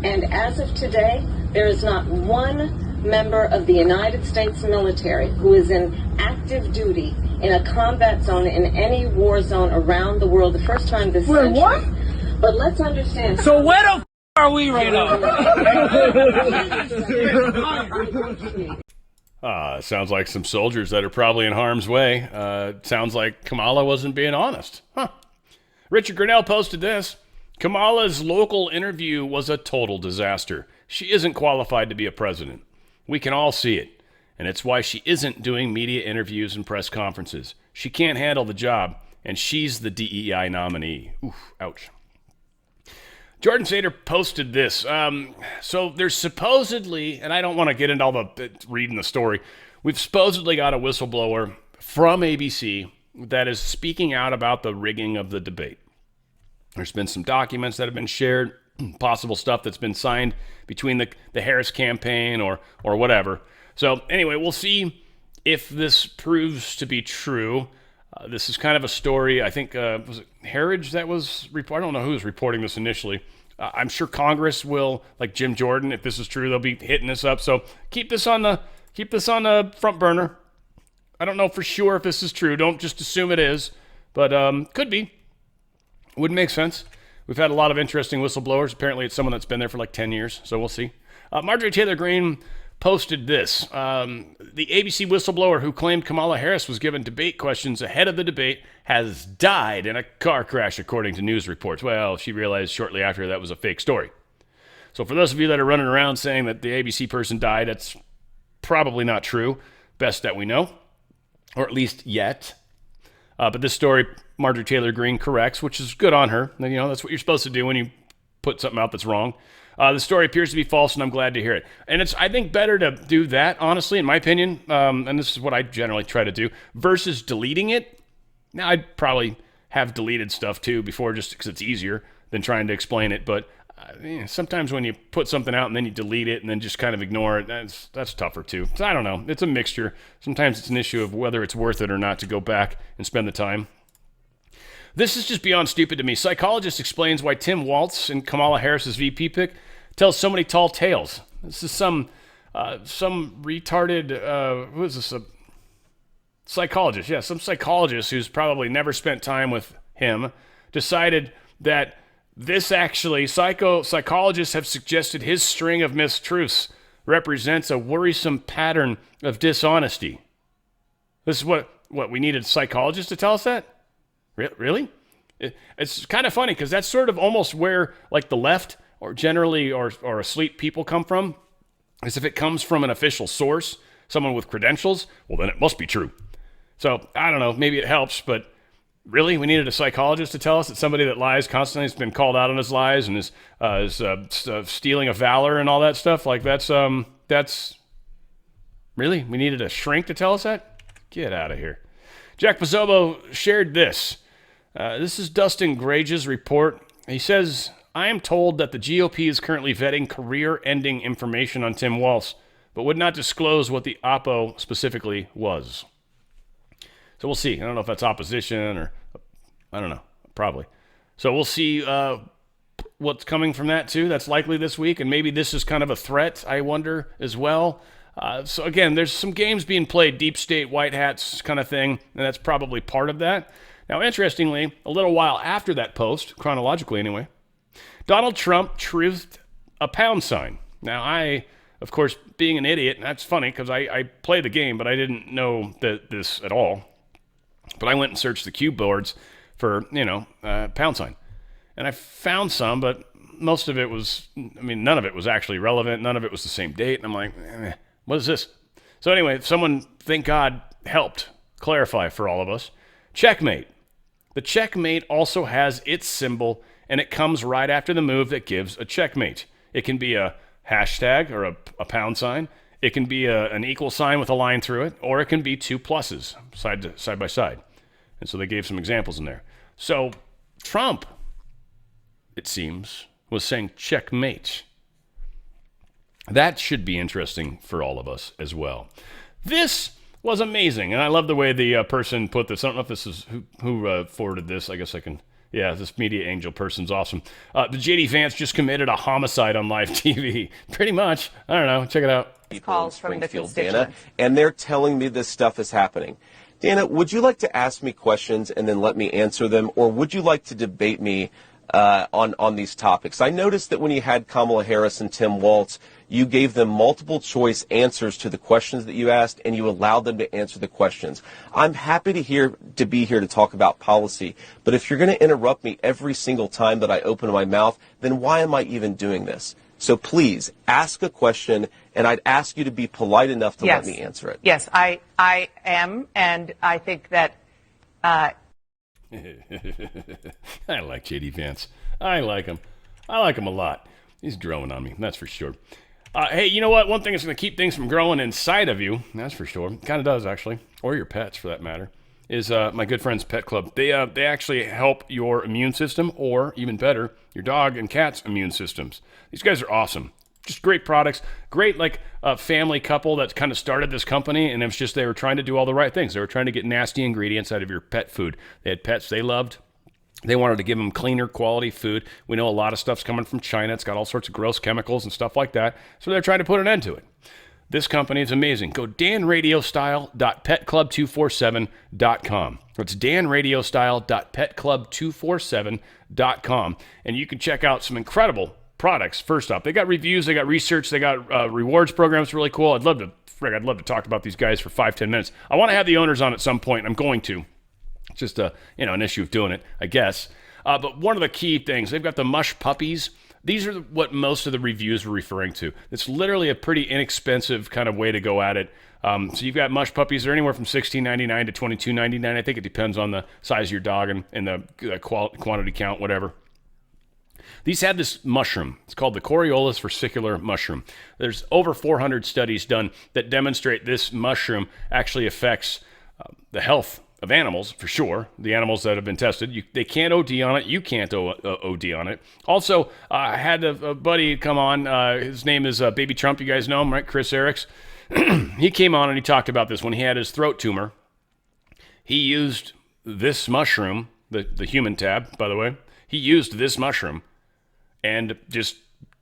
Speaker 14: And as of today, there is not one member of the United States military who is in active duty in a combat zone in any war zone around the world. The first time this century. What? But let's understand.
Speaker 15: So where the are we right now?
Speaker 1: Sounds like some soldiers that are probably in harm's way. Sounds like Kamala wasn't being honest. Huh. Richard Grinnell posted this. Kamala's local interview was a total disaster. She isn't qualified to be a president. We can all see it. And it's why she isn't doing media interviews and press conferences. She can't handle the job, and she's the DEI nominee. Oof, ouch. Jordan Sater posted this. So there's supposedly, and I don't want to get into all the reading the story, we've supposedly got a whistleblower from ABC that is speaking out about the rigging of the debate. There's been some documents that have been shared, possible stuff that's been signed between the Harris campaign or whatever. So anyway, we'll see if this proves to be true. This is kind of a story, I think, was it Heritage that was I don't know who was reporting this initially. I'm sure Congress will, like Jim Jordan, if this is true, they'll be hitting this up. So keep this on the front burner. I don't know for sure if this is true. Don't just assume it is, but could be. Wouldn't make sense. We've had a lot of interesting whistleblowers. Apparently, it's someone that's been there for like 10 years, so we'll see. Marjorie Taylor Greene posted this. The ABC whistleblower who claimed Kamala Harris was given debate questions ahead of the debate has died in a car crash, according to news reports. Well, she realized shortly after that was a fake story. So for those of you that are running around saying that the ABC person died, that's probably not true, best that we know, or at least yet. But this story, Marjorie Taylor Greene corrects, which is good on her. You know, that's what you're supposed to do when you put something out that's wrong. The story appears to be false, and I'm glad to hear it. And it's, I think, better to do that, honestly, in my opinion, and this is what I generally try to do, versus deleting it. Now, I'd probably have deleted stuff too before, just because it's easier than trying to explain it. But sometimes when you put something out and then you delete it and then just kind of ignore it, that's tougher too. So I don't know. It's a mixture. Sometimes it's an issue of whether it's worth it or not to go back and spend the time. This is just beyond stupid to me. Psychologist explains why Tim Walz and Kamala Harris's VP pick tells so many tall tales. This is some retarded, who is this? A psychologist. Yeah, some psychologist who's probably never spent time with him decided that this actually, psychologists have suggested his string of mistruths represents a worrisome pattern of dishonesty. This is what we needed a psychologist to tell us that? Really? It's kind of funny because that's sort of almost where like the left or generally or asleep people come from. Is if it comes from an official source, someone with credentials, well, then it must be true. So I don't know, maybe it helps, but really, we needed a psychologist to tell us that somebody that lies constantly has been called out on his lies and is stealing of valor and all that stuff. Like that's really, we needed a shrink to tell us that? Get out of here. Jack Pizzobo shared this. This is Dustin Grage's report. He says, I am told that the GOP is currently vetting career-ending information on Tim Walz, but would not disclose what the oppo specifically was. So we'll see. I don't know if that's opposition or, I don't know, probably. So we'll see what's coming from that too. That's likely this week, and maybe this is kind of a threat, I wonder, as well. So again, there's some games being played, deep state, white hats kind of thing, and that's probably part of that. Now, interestingly, a little while after that post, chronologically anyway, Donald Trump truthed a pound sign. Now, I, of course, being an idiot, and that's funny because I play the game, but I didn't know this at all. But I went and searched the cue boards for, pound sign. And I found some, but most of it was, none of it was actually relevant. None of it was the same date. And I'm like, what is this? So anyway, someone, thank God, helped clarify for all of us. Checkmate. The checkmate also has its symbol, and it comes right after the move that gives a checkmate. It can be a hashtag or a pound sign. It can be an equal sign with a line through it, or it can be two pluses side by side. And so they gave some examples in there. So Trump, it seems, was saying checkmate. That should be interesting for all of us as well. This was amazing, and I love the way the person put this. I don't know if this is who forwarded this. I guess I can. Yeah, this media angel person's awesome. The J.D. Vance just committed a homicide on live TV. Pretty much. I don't know. Check it out.
Speaker 16: Calls from the Dana, and they're telling me this stuff is happening. Dana, would you like to ask me questions and then let me answer them, or would you like to debate me on these topics? I noticed that when you had Kamala Harris and Tim Walz, you gave them multiple choice answers to the questions that you asked, and you allowed them to answer the questions. I'm happy to be here to talk about policy, but if you're going to interrupt me every single time that I open my mouth, then why am I even doing this? So please ask a question, and I'd ask you to be polite enough to let me answer it.
Speaker 17: Yes, I am, and I think that.
Speaker 1: I like J.D. Vance. I like him. I like him a lot. He's growing on me, that's for sure. Hey, you know what? One thing that's going to keep things from growing inside of you, that's for sure, kind of does actually, or your pets for that matter, is my good friends Pet Club. They actually help your immune system, or even better, your dog and cat's immune systems. These guys are awesome. Just great products. Great, like a family couple that kind of started this company, and it was just they were trying to do all the right things. They were trying to get nasty ingredients out of your pet food. They had pets they loved. They wanted to give them cleaner quality food. We know a lot of stuff's coming from China. It's got all sorts of gross chemicals and stuff like that. So they're trying to put an end to it. This company is amazing. Go danradiostyle.petclub247.com. It's danradiostyle.petclub247.com. And you can check out some incredible products. First off, they got reviews, they got research, they got rewards programs. Really cool. I'd love to talk about these guys for 5-10 minutes. I want to have the owners on at some point. I'm going to. It's just an issue of doing it, I guess. But one of the key things, they've got the mush puppies. These are what most of the reviews were referring to. It's literally a pretty inexpensive kind of way to go at it. So you've got mush puppies. They're anywhere from $16.99 to $22.99. I think it depends on the size of your dog and the quantity count, whatever. These have this mushroom. It's called the Coriolus versicolor mushroom. There's over 400 studies done that demonstrate this mushroom actually affects the health of animals, for sure. The animals that have been tested, they can't OD on it. You can't OD on it. Also, I had a buddy come on. His name is Baby Trump. You guys know him, right? Chris Eriks. He came on and he talked about this when he had his throat tumor. He used this mushroom, the human tab, by the way. He used this mushroom and just,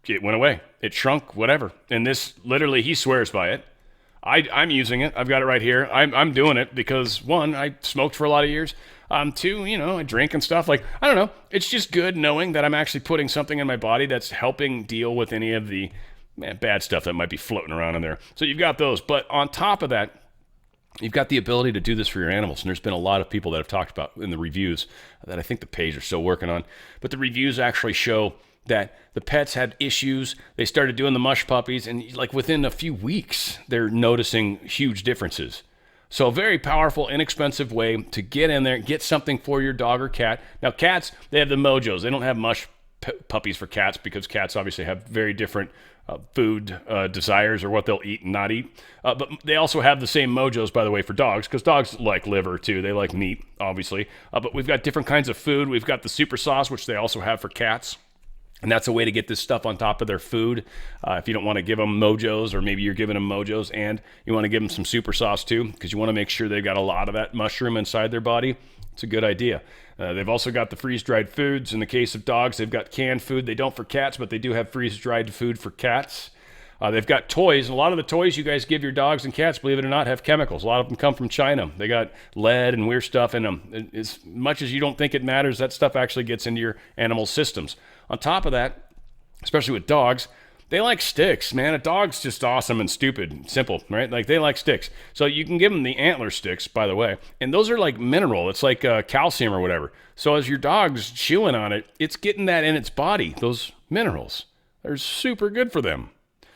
Speaker 1: it went away. It shrunk, whatever. And this, literally, he swears by it. I'm using it. I've got it right here. I'm doing it because, one, I smoked for a lot of years. Two, I drink and stuff. Like, I don't know. It's just good knowing that I'm actually putting something in my body that's helping deal with any of the bad stuff that might be floating around in there. So you've got those. But on top of that, you've got the ability to do this for your animals. And there's been a lot of people that have talked about in the reviews that I think the page are still working on. But the reviews actually show that the pets had issues. They started doing the mush puppies, and like within a few weeks, they're noticing huge differences. So a very powerful, inexpensive way to get in there, get something for your dog or cat. Now, cats, they have the mojos. They don't have mush puppies for cats because cats obviously have very different food desires or what they'll eat and not eat. But they also have the same mojos, by the way, for dogs, because dogs like liver too. They like meat, obviously. But we've got different kinds of food. We've got the super sauce, which they also have for cats. And that's a way to get this stuff on top of their food. If you don't want to give them mojos, or maybe you're giving them mojos and you want to give them some super sauce too, because you want to make sure they've got a lot of that mushroom inside their body, it's a good idea. They've also got the freeze-dried foods. In the case of dogs, they've got canned food. They don't for cats, but they do have freeze-dried food for cats. They've got toys. A lot of the toys you guys give your dogs and cats, believe it or not, have chemicals. A lot of them come from China. They got lead and weird stuff in them. As much as you don't think it matters, that stuff actually gets into your animal systems. On top of that, especially with dogs, they like sticks, man. A dog's just awesome and stupid and simple, right? Like, they like sticks. So you can give them the antler sticks, by the way. And those are like mineral. It's like calcium or whatever. So as your dog's chewing on it, it's getting that in its body, those minerals. They're super good for them.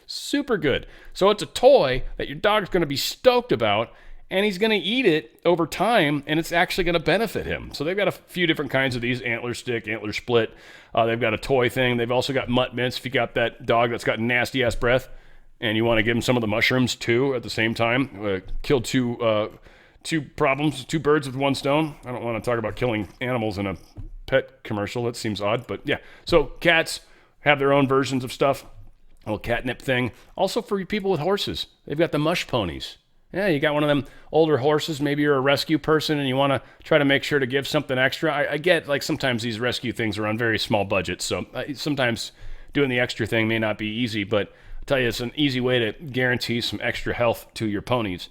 Speaker 1: Super good. So it's a toy that your dog's going to be stoked about, and he's going to eat it over time, and it's actually going to benefit him. So they've got a few different kinds of these: antler stick, antler split. They've got a toy thing. They've also got mutt mints if you got that dog that's got nasty-ass breath, and you want to give him some of the mushrooms too at the same time. Kill two birds with one stone. I don't want to talk about killing animals in a pet commercial. That seems odd, but yeah. So cats have their own versions of stuff. A little catnip thing. Also for people with horses, they've got the mush ponies. Yeah, you got one of them older horses. Maybe you're a rescue person and you want to try to make sure to give something extra. I get, like, sometimes these rescue things are on very small budgets, so sometimes doing the extra thing may not be easy, but I'll tell you, it's an easy way to guarantee some extra health to your ponies,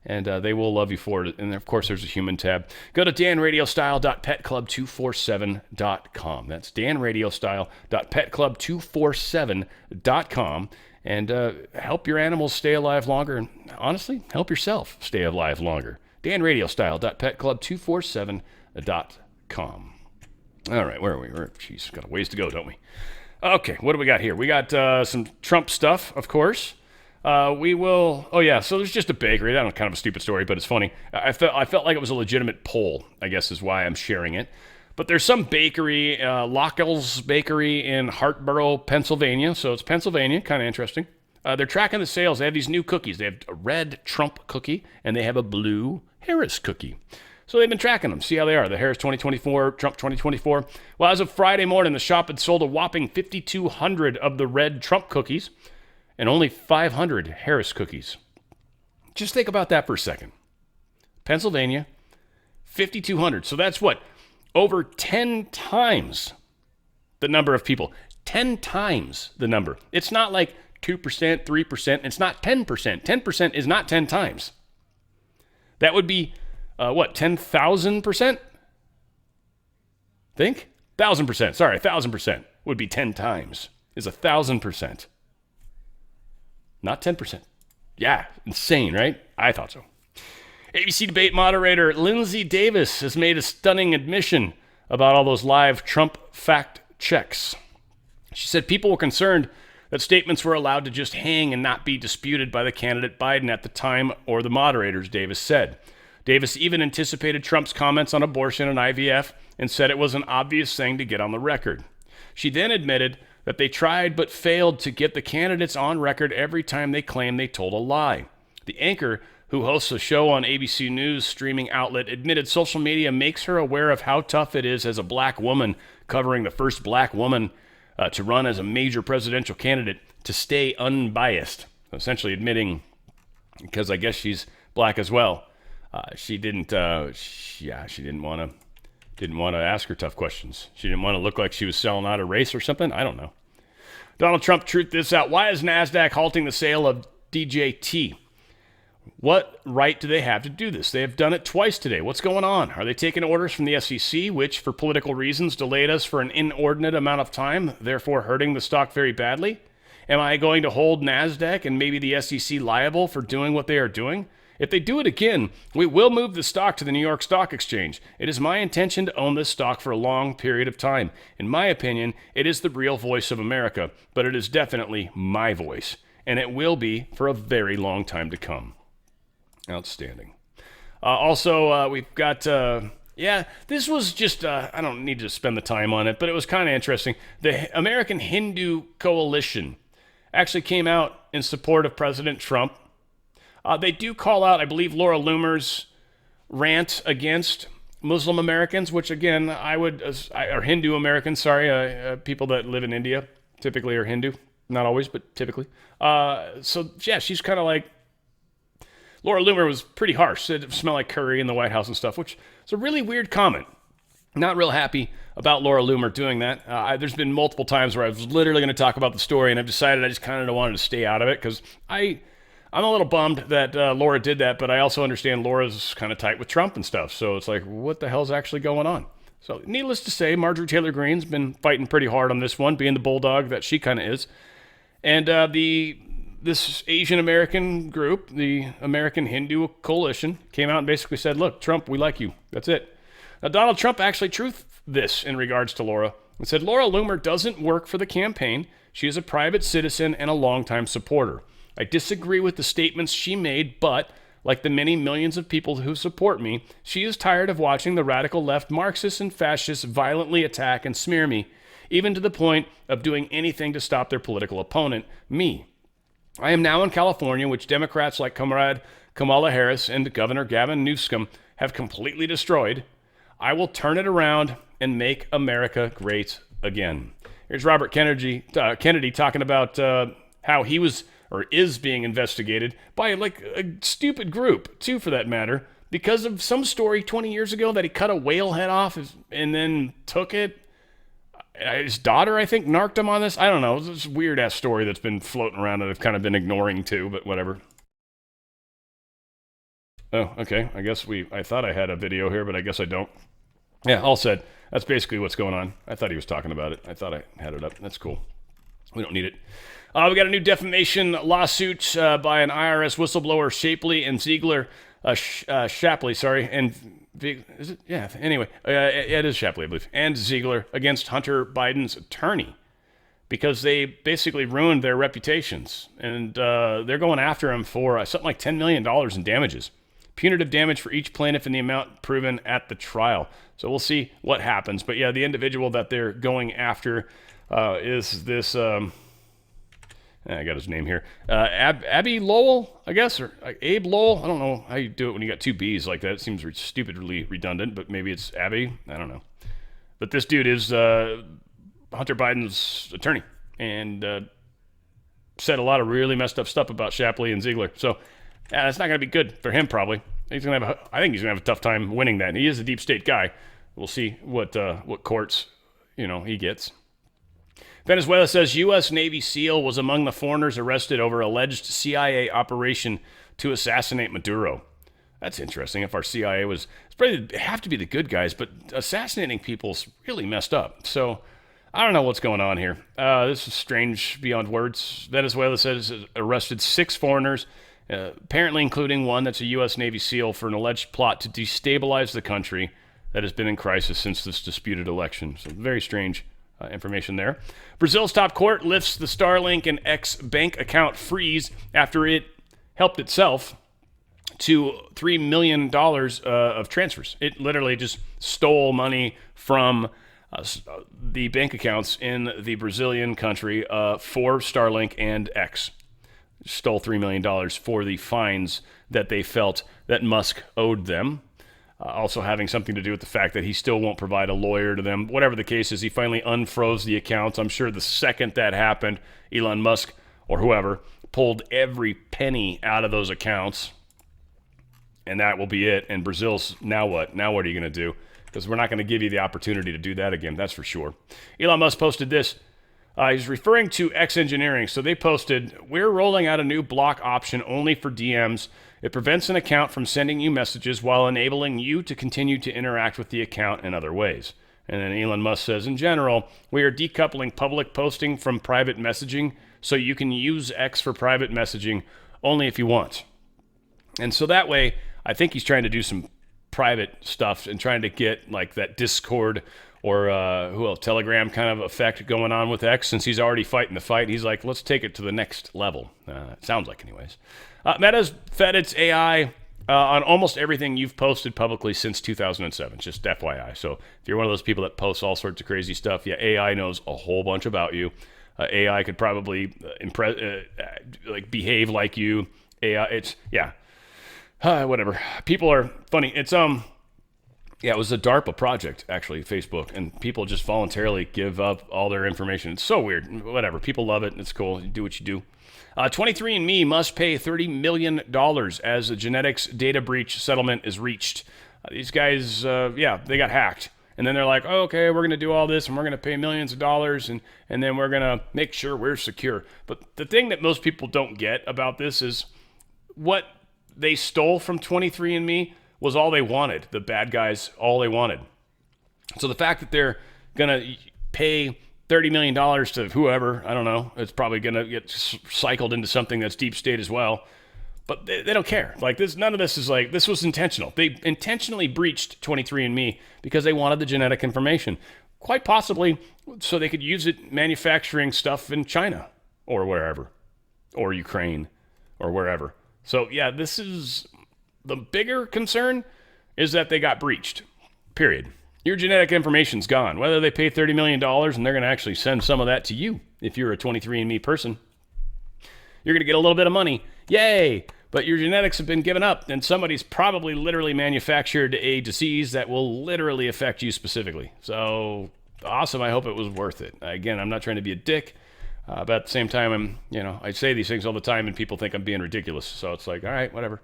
Speaker 1: and they will love you for it. And of course, there's a human tab. Go to danradiostyle.petclub247.com. That's danradiostyle.petclub247.com. And help your animals stay alive longer. And honestly, help yourself stay alive longer. danradiostyle.petclub247.com. All right, where are we? Jeez, got a ways to go, don't we? Okay, what do we got here? We got some Trump stuff, of course. So there's just a bakery. That's kind of a stupid story, but it's funny. I felt like it was a legitimate poll, I guess is why I'm sharing it. But there's some bakery, Lockel's Bakery in Hartboro, Pennsylvania. So it's Pennsylvania, kind of interesting. They're tracking the sales. They have these new cookies. They have a red Trump cookie, and they have a blue Harris cookie. So they've been tracking them, see how they are. The Harris 2024, Trump 2024. Well, as of Friday morning, the shop had sold a whopping 5,200 of the red Trump cookies and only 500 Harris cookies. Just think about that for a second. Pennsylvania, 5,200. So that's what? Over 10 times the number of people. 10 times the number. It's not like 2%, 3%. It's not 10%. 10% is not 10 times. That would be, 10,000%? Think? 1,000%. Sorry, 1,000% would be 10 times. Is 1,000%. Not 10%. Yeah, insane, right? I thought so. ABC debate moderator Lindsay Davis has made a stunning admission about all those live Trump fact checks. She said people were concerned that statements were allowed to just hang and not be disputed by the candidate Biden at the time or the moderators, Davis said. Davis even anticipated Trump's comments on abortion and IVF and said it was an obvious thing to get on the record. She then admitted that they tried but failed to get the candidates on record every time they claimed they told a lie. The anchor, who hosts a show on ABC News streaming outlet, admitted social media makes her aware of how tough it is as a black woman covering the first black woman to run as a major presidential candidate to stay unbiased. Essentially admitting, because I guess she's black as well, she didn't want to ask her tough questions. She didn't want to look like she was selling out a race or something. I don't know. Donald Trump truth this out. Why is NASDAQ halting the sale of DJT? What right do they have to do this? They have done it twice today. What's going on? Are they taking orders from the SEC, which for political reasons delayed us for an inordinate amount of time, therefore hurting the stock very badly? Am I going to hold NASDAQ and maybe the SEC liable for doing what they are doing? If they do it again, we will move the stock to the New York Stock Exchange. It is my intention to own this stock for a long period of time. In my opinion, it is the real voice of America, but it is definitely my voice, and it will be for a very long time to come. Outstanding. Also, we've got, this was just, I don't need to spend the time on it, but it was kind of interesting. The American Hindu Coalition actually came out in support of President Trump. They do call out, I believe, Laura Loomer's rant against Muslim Americans, which again, or Hindu Americans, people that live in India typically are Hindu. Not always, but typically. She's kind of like, Laura Loomer was pretty harsh, said it smelled like curry in the White House and stuff, which is a really weird comment. Not real happy about Laura Loomer doing that. There's been multiple times where I was literally going to talk about the story, and I've decided I just kind of wanted to stay out of it, because I'm a little bummed that Laura did that, but I also understand Laura's kind of tight with Trump and stuff, so it's like, what the hell's actually going on? So needless to say, Marjorie Taylor Greene's been fighting pretty hard on this one, being the bulldog that she kind of is. And this Asian American group, the American Hindu Coalition, came out and basically said, look, Trump, we like you. That's it. Now, Donald Trump actually truthed this in regards to Laura and said, Laura Loomer doesn't work for the campaign. She is a private citizen and a longtime supporter. I disagree with the statements she made, but like the many millions of people who support me, she is tired of watching the radical left Marxists and fascists violently attack and smear me, even to the point of doing anything to stop their political opponent, me. I am now in California, which Democrats like Kamala Harris and Governor Gavin Newsom have completely destroyed. I will turn it around and make America great again. Here's Robert Kennedy talking about how he was or is being investigated by like a stupid group, too, for that matter, because of some story 20 years ago that he cut a whale head off and then took it. His daughter, I think, narked him on this. I don't know. It's this weird-ass story that's been floating around that I've kind of been ignoring, too, but whatever. Oh, okay. I thought I had a video here, but I guess I don't. Yeah, all said. That's basically what's going on. I thought he was talking about it. I thought I had it up. That's cool. We don't need it. We got a new defamation lawsuit by an IRS whistleblower, Shapley and Ziegler. Shapley, sorry, and is it? Yeah. Anyway, it is Shapley, I believe, and Ziegler against Hunter Biden's attorney because they basically ruined their reputations, and they're going after him for something like $10 million in damages, punitive damage for each plaintiff in the amount proven at the trial. So we'll see what happens. But yeah, the individual that they're going after is this. I got his name here. Abby Lowell, I guess, or Abe Lowell. I don't know how you do it when you got two B's like that. It seems stupidly redundant, but maybe it's Abby. I don't know. But this dude is Hunter Biden's attorney and said a lot of really messed up stuff about Shapley and Ziegler. So that's not going to be good for him, probably. I think he's going to have a tough time winning that. And he is a deep state guy. We'll see what courts, he gets. Venezuela says U.S. Navy SEAL was among the foreigners arrested over alleged CIA operation to assassinate Maduro. That's interesting. If our CIA it's probably have to be the good guys, but assassinating people's really messed up. So I don't know what's going on here. This is strange beyond words. Venezuela says it arrested 6 foreigners, apparently including one that's a U.S. Navy SEAL, for an alleged plot to destabilize the country that has been in crisis since this disputed election. So very strange information there. Brazil's top court lifts the Starlink and X bank account freeze after it helped itself to $3 million of transfers. It literally just stole money from the bank accounts in the Brazilian country for Starlink and X. stole $3 million for the fines that they felt that Musk owed them. Also having something to do with the fact that he still won't provide a lawyer to them. Whatever the case is, he finally unfroze the accounts. I'm sure the second that happened, Elon Musk or whoever pulled every penny out of those accounts. And that will be it. And Brazil's, now what? Now what are you going to do? Because we're not going to give you the opportunity to do that again, that's for sure. Elon Musk posted this. He's referring to X Engineering. So they posted, we're rolling out a new block option only for DMs. It prevents an account from sending you messages while enabling you to continue to interact with the account in other ways. And then Elon Musk says, in general, we are decoupling public posting from private messaging, so you can use X for private messaging only if you want. And so that way, I think he's trying to do some private stuff and trying to get like that Discord or Telegram kind of effect going on with X. Since he's already fighting the fight, he's like, let's take it to the next level. It sounds like anyways. Meta's fed its AI on almost everything you've posted publicly since 2007, just FYI. So if you're one of those people that posts all sorts of crazy stuff, yeah, AI knows a whole bunch about you. AI could probably behave like you. AI, whatever. People are funny. It was a DARPA project, actually, Facebook, and people just voluntarily give up all their information. It's so weird. Whatever. People love it. It's cool. You do what you do. 23andMe must pay $30 million as a genetics data breach settlement is reached. These guys, they got hacked. And then they're like, oh, okay, we're going to do all this, and we're going to pay millions of dollars, and then we're going to make sure we're secure. But the thing that most people don't get about this is what they stole from 23andMe was all they wanted. The bad guys, all they wanted. So the fact that they're going to pay $30 million to whoever, I don't know, it's probably going to get cycled into something that's deep state as well. But they don't care. Like this, none of this is like, this was intentional. They intentionally breached 23andMe because they wanted the genetic information. Quite possibly so they could use it manufacturing stuff in China or wherever, or Ukraine or wherever. So yeah, this is the bigger concern is that they got breached, period. Your genetic information's gone. Whether they pay $30 million and they're going to actually send some of that to you if you're a 23andMe person, you're going to get a little bit of money. Yay! But your genetics have been given up, and somebody's probably literally manufactured a disease that will literally affect you specifically. So awesome. I hope it was worth it. Again, I'm not trying to be a dick, but at the same time, I say these things all the time, and people think I'm being ridiculous. So it's like, all right, whatever.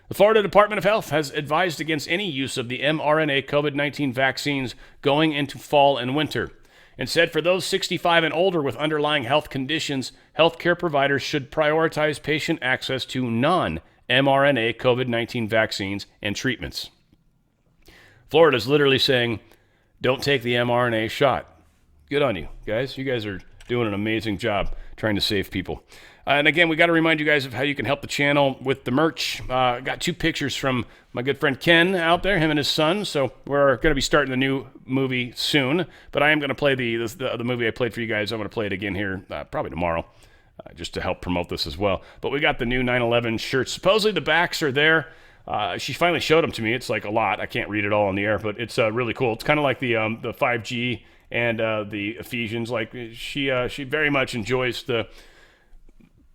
Speaker 1: The Florida Department of Health has advised against any use of the mRNA COVID-19 vaccines going into fall and winter, and said for those 65 and older with underlying health conditions, healthcare providers should prioritize patient access to non-mRNA COVID-19 vaccines and treatments. Florida's literally saying, don't take the mRNA shot. Good on you, guys. You guys are doing an amazing job trying to save people. And again, we got to remind you guys of how you can help the channel with the merch. Got 2 pictures from my good friend Ken out there, him and his son. So we're going to be starting the new movie soon. But I am going to play the movie I played for you guys. I'm going to play it again here probably tomorrow, just to help promote this as well. But we got the new 9/11 shirts. Supposedly the backs are there. She finally showed them to me. It's like a lot. I can't read it all on the air, but it's really cool. It's kind of like the 5G and the Ephesians. Like she very much enjoys the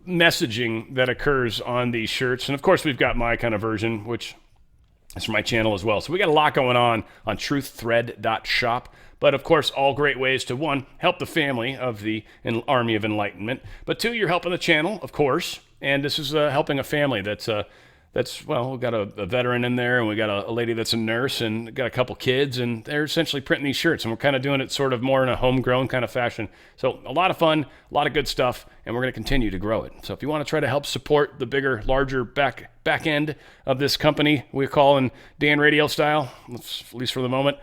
Speaker 1: messaging that occurs on these shirts. And of course, we've got my kind of version, which is for my channel as well. So we got a lot going on truththread.shop. But of course, all great ways to, 1, help the family of the Army of Enlightenment. But 2, you're helping the channel, of course. And this is helping a family that's we've got a veteran in there, and we got a lady that's a nurse, and got a couple kids, and they're essentially printing these shirts, and we're kind of doing it sort of more in a homegrown kind of fashion. So a lot of fun, a lot of good stuff, and we're going to continue to grow it. So if you want to try to help support the bigger, larger back end of this company we're calling Dan Radio Style, at least for the moment,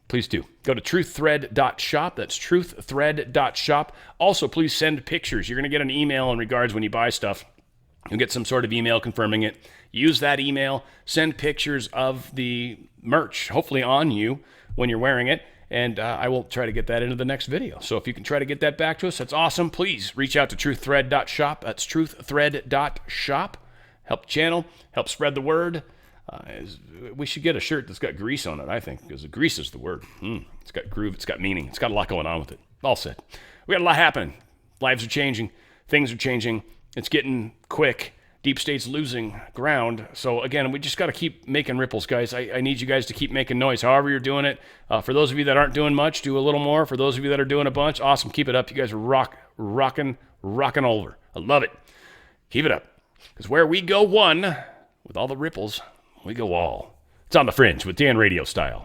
Speaker 1: please do. Go to truththread.shop. That's truththread.shop. Also, please send pictures. You're going to get an email in regards when you buy stuff. You'll get some sort of email confirming it. Use that email. Send pictures of the merch, hopefully on you when you're wearing it. And I will try to get that into the next video. So if you can try to get that back to us, that's awesome. Please reach out to truththread.shop. That's truththread.shop. Help the channel. Help spread the word. We should get a shirt that's got grease on it, I think, because grease is the word. It's got groove. It's got meaning. It's got a lot going on with it. All said. We got a lot happening. Lives are changing. Things are changing. It's getting quick. Deep State's losing ground. So, again, we just got to keep making ripples, guys. I need you guys to keep making noise, however you're doing it. For those of you that aren't doing much, do a little more. For those of you that are doing a bunch, awesome. Keep it up. You guys are rocking over. I love it. Keep it up. Because where we go one, with all the ripples, we go all. It's on the Fringe with Dan Radio Style.